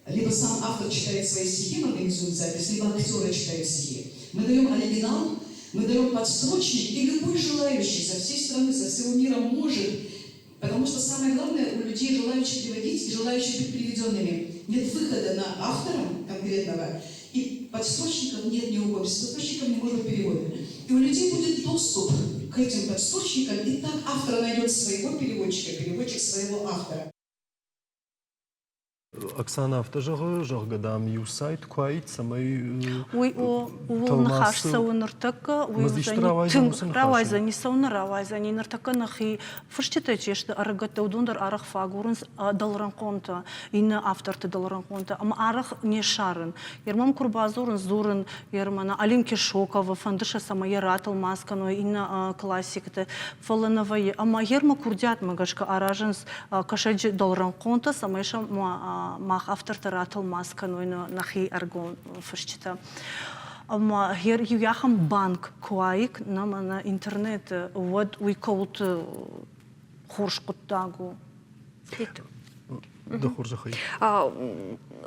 Либо сам автор читает свои стихи, мы организуем запись, либо актеры читают стихи. Мы даем оригинал, мы даем подстрочник, и любой желающий со всей страны, со всего мира может, потому что самое главное, у людей, желающих переводить, желающих быть переведенными, нет выхода на автора конкретного, и подстрочников нет ни у кого, без подстрочников не может быть перевода. И у людей будет доступ к этим подстрочникам, и так автор найдет своего переводчика, переводчик своего автора. Оксана автожага жагадам ю сайт квайт самай уй о нахаш саунартака уй равайза не сауна равайза не нартака нахи фурштета чешта арагата удундар арах фагурунс далран конта ина авторты далран конта ама арах не шарын ермам курбазурын зурын ермана Алим Кишокова фандыша самая ратал маскано ина классиката фалановая ама ерма курдят магашка араженс кашаджи далран конта самайша мах автор таратал маска но нахи аргон фурштета ама хер юяхам банк куайк на интернет вот уиколт хорш куттагу да хоржахай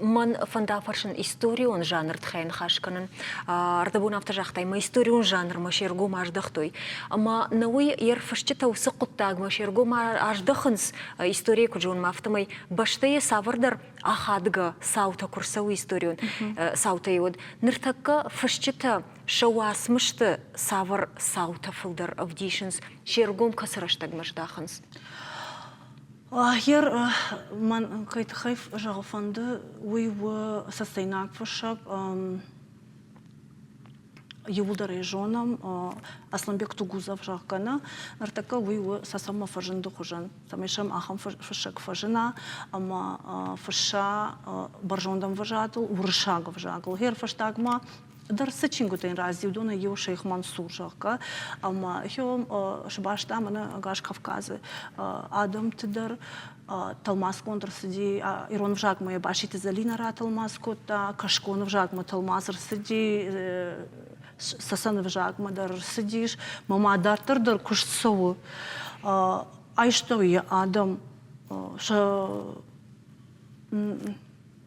من فندا فرشن историон жанр тхайн хашканын ардабун автожахтай ма историон жанр машерго маждахтой ама науи ер фашчета усыкуттаг машерго маждахынс история куджун мафтамай баштае савардар ахадга саута курсау историон саута йод ныртакка фашчета шауасмышты савар саута фылдар авдишинс шергом касыраштаг маждахынс Hier man kayt khayf jagfande we were sastainak fashab Юлдар режонам Асланбек Тугузов жагкана нартака we were сасама фажынды хужан самешам ахам фашак фажына ама фаша баржондам важатыл урышагов жагыл Her фаштагма درس چینگو تین رازی و دونه یو شیخ منصور جاکا اما هیوم شباش دامنه گاش کافکاز آدم تدر تلماس контр сиди ирон вжак моя башите залина ра тылмас кота кашкон вжак ма тылмасыр сиди сасан вжак ма дар сидиш мама дартыр кушсову ай что я адам ша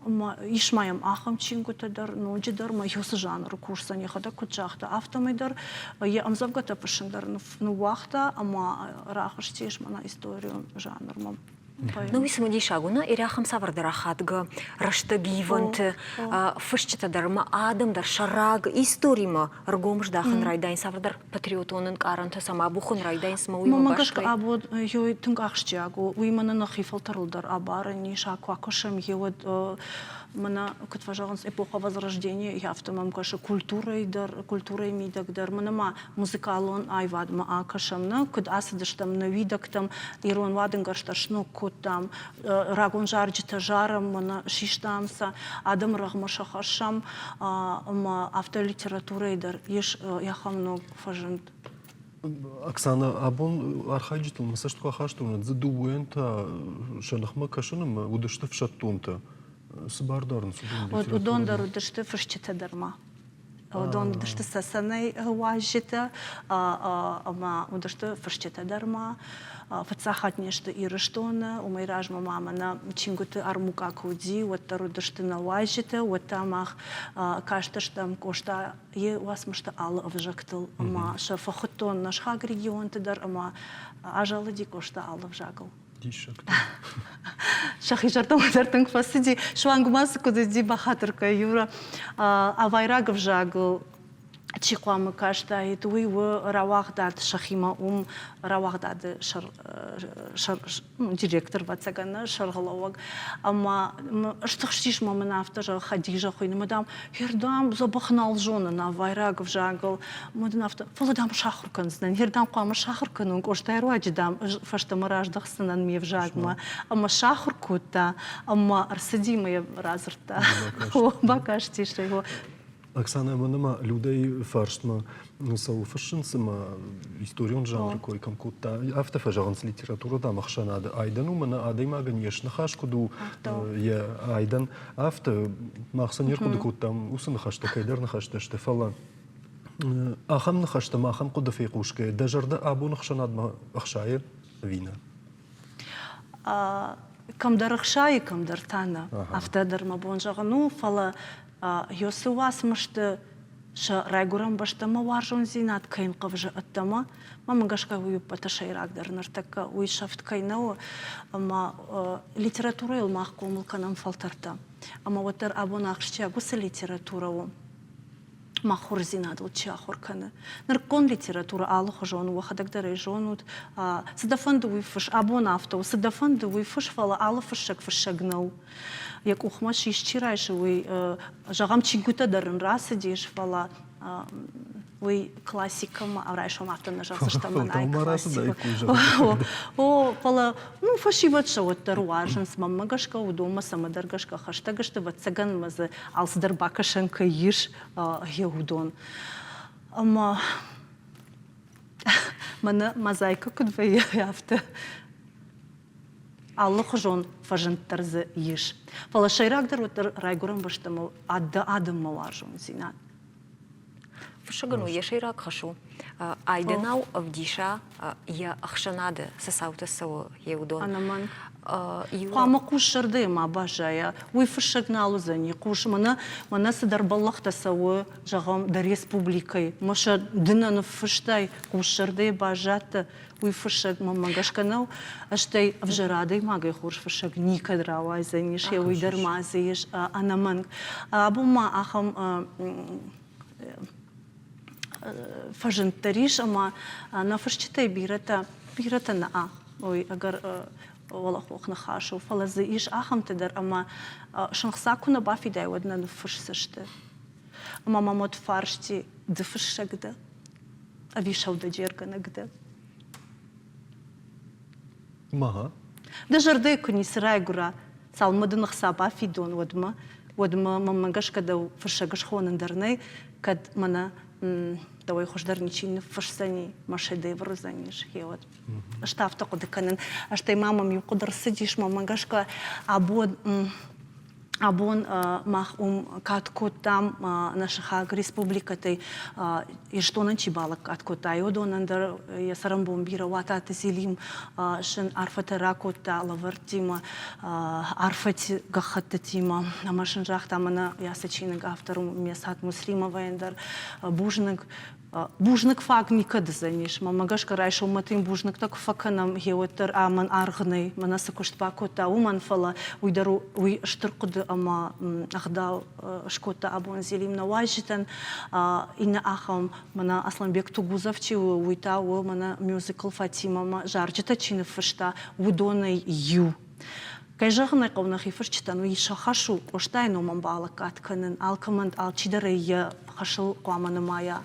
ма ишмаям ахам чингута дар ноджи дар ма юс жанр курса не хада кучахта автомайдар я амзавгата пашиндар ну вахта ама рахштиш мана историю жанр мам Ну, и самоди шагуна, и ряхам савар дарахатга, раштагивант, фышчета дарма адам дар шараг, историма, аргомш дахан райдайн савар дар патриотонен каранта сама бухун райдайн смауима башкай. Мама або йой тынгахшчагу, уимана нахифалтарл дар абара ниша квакошем йод мана кутважаганс эпоха возрождения я автомам каша культурой мидак дар манама музыкалон айвадма акашамна куд асадыштам на видак там ирон вадынгашташну кутам рагон жарджита жарам мана шиштамса адам рахмашахашам ма автолитературой дар еш яхамно фажент. Оксана, абон архаджитл масаштука хаштуна задуента шанахма кашанам удашта в шаттунта. Сбардарн судун. Удондар удашта фышчета дарма. Удон удашта сасанай важита, ама удашта фышчета дарма. Фацахат нешта ирыштона, умайражма мамана чингуты армука куди, вот тару дашта на важита, вот тамах кашташтам кошта е уасмашта алла вжактал, ама шафахтон наш хаг регион тидар, ама ажалади кошта алла вжагал. Шахи жартам жартам кфасиди швангмас куди бахатырка юра авайрагов жагл чиқвамы кашта и туи в равахдад шахима равахдад директор вацагана шаргаловаг ама штахштиш мамана автожа хадижа хойны мадам хердам забахнал жона на авайрагов жагл мадам авто фаладам шахуркан знан хердам қама шахуркан коштай руаджидам фашта мараждахсынан мев жагма ама шахуркута ама арсадима разрта бакаштиш его. Оксана, манама людей фарштма сау фаршинсма историон жанр кой кам кута автофажаганс литература да махшанада айдану мана адайма конечно хашкуду я айдан авто махсанер куду кутам усын хашта кайдар хашта штефала ахам хашта махам куду фейкушке дажарда абу нахшанад ахшаир вина кам дарахшай кам дартана автодар мабонжагану фала Йосуас мышты ша райгурам башта маваржон зинат кайн кавжа аттама мама гашка уй паташайрак дарнар така уй шафт кайнау ама литература ил мах комулканам фалтарта ама ватар абонахшча гуса литературау махур зинадл чахуркана наркон литература алых жон вахадагдар жонут садафанду уй фыш абонавто садафанду уй фыш фала алыфышак фышагнау як ухмаш ищирайше вы жагам чигута дарын расы деш фала вы классикам аврайшом автона жасы штаман ай классика о фала ну фашиватша вот таруажен с мамагашка удома самадаргашка хаштагашта ватсаган мазы алсдар бакашенка иш еудон ама мана мозаика кудве яфта Аллах жон фажынттарзы еш. Фала шайрагдыр отыр райгурам баштамал адам малажон зинат. Фашагану я шайрак хашу. Айденау авдиша я ахшанады сасаута сау еудон. Анаман. Қама қушырды ма бажая. Уй фашагналу зани. Қуш мана садар баллахта сау жағам да республикай. Маша дынаны фаштай қушырды бажаты. Уй фашаг мамагашканау, аштай авжарадой магай хорш фашаг никадра вайзаниш, я уйдар мазаеш анаманг. Абума ахам фажентариш, ама на фашчитай бирата на а. Ой, агар валахох на хашу, фалазаиш ахам тедар, ама шанхсаку на бафидай водна на фашсаште. Ама мамот фаршти да фашагда, а вишал да джергана-гда. Маха. Дажарды кунис райгура салмадынах саба фидон водма мамагашка да фашагаш хонандарнай kad mana давай хождар ничего в фашсани машедевр заниш хиот штафта кодеканен аштай мамам юкудар сидиш мамагашка абон мах катко там наших республикатой и что на чибалак катко тайо донандер я сарам бомбира вата тезилим шен арфата ракота лавартима арфати гахаттима амашин жахтамана я сочинен автором месат муслима вендер бужник фак никогда заниш. Мамагашка раньше уматым бужник так факанам геотер аман аргный. Мана сакуштва кота уман фала уйдару уй штыркуд ама ахдал шкота абон зелим на вайжитан ина ахам мана Асланбек Тугузовчи уйта у мана мюзикл Фатима жарджита чины фышта удоной ю. Кайжахнай қовнахи фырчтан уи шахашу оштайно мамбала катканын алкаманд алчидары я хашыл қуаманы мая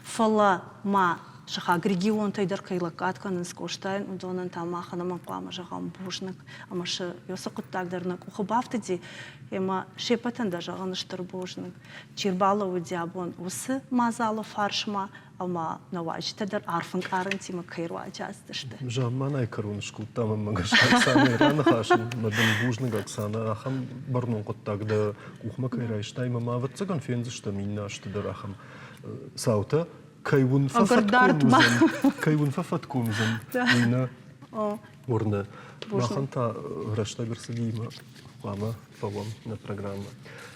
фала ма шаха регион тайдар кайла катканын скоштайн удонан тамаханаман қуама жағам бужник амашы yosa құттагдарына кухыбафтыди ема шепатан да жағаныштыр бужник чирбала удябон усы мазалы фаршма ама навачтадар арфын карантима кайруа частышты. Жаман айкарунышку тамам магашка саны раны хашын мадан бужны гаксана ахам барнун құттагда кухма кайрайштай мама ватсаган фензышта миннаштыдар ахам саута кайвун фафаткумзан мина орна маханта раштагырсы дейма қуама фавам на программа.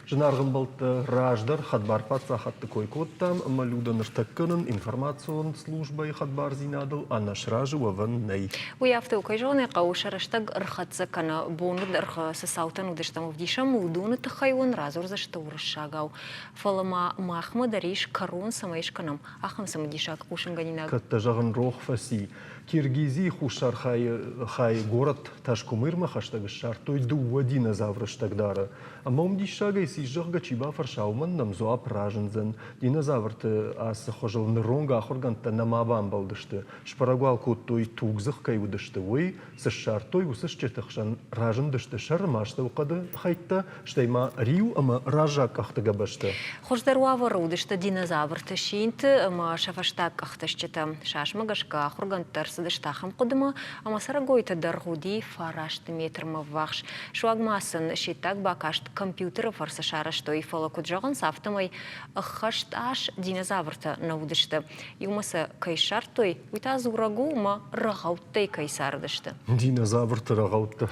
Жынарғын балты раждар хадбар патса хатты койкоттам, ама людан ртакканын информацион службай хадбар зинадыл, а наш ражы ваван ней. Уявты укайжоны қауыша раштаг рхатса кана боны дырха сасаутан удыштам вдишам удуны тахайван разор за что уршагау. Фалама махма дариш карун самайш канам, ахам самадишак ушанганинаг. Катта жағын рох фаси. Киргизи хушар хай город Ташкумырма хаштаг шартой дуа динозавры штагдара. А мом дишага си жага чиба фаршауман нам зоа пражензен. Динозаврты ас хожил нронга ахорганта намабан балдышты. Шпарагуал коттой тугзых кай удышты. Ой, с шартой усыш четахшан ражендышты шармашты уқады хайтта. Штайма риу ама ража кахтага башты. Хождаруава рудышты динозаврты шинты ама шафаштаг кахташчета шашмагашка ахоргантар сыдыштахам кудыма ама сарагойта даргуди фарашты метрма вахш. Шуагмасын шитак бакашт компьютер фарса шараштой фала куджаган сафтамай хашташ динозаврта наудышты. Юмаса кайшартой уйта зурагу ма рагаутай кайсардышты. Динозаврта рагаута.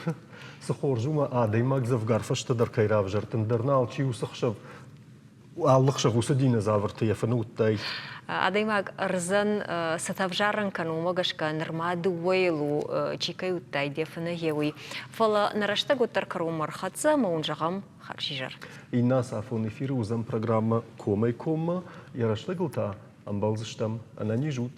Сахоржума адаймак завгарфашты дар кайрав жартын дарнал чи усахшав. Аллахшав уса динозаврта яфануттай. Адаймак рзан сатавжаран кану магашка нормаду уейлу чикаюттай дефана геуи. Фала нараштагу таркару мархатса маунжагам харшижар. И нас афон эфиры узам программа Кома и Кома. Я раштагылта амбалзыштам, она не жут.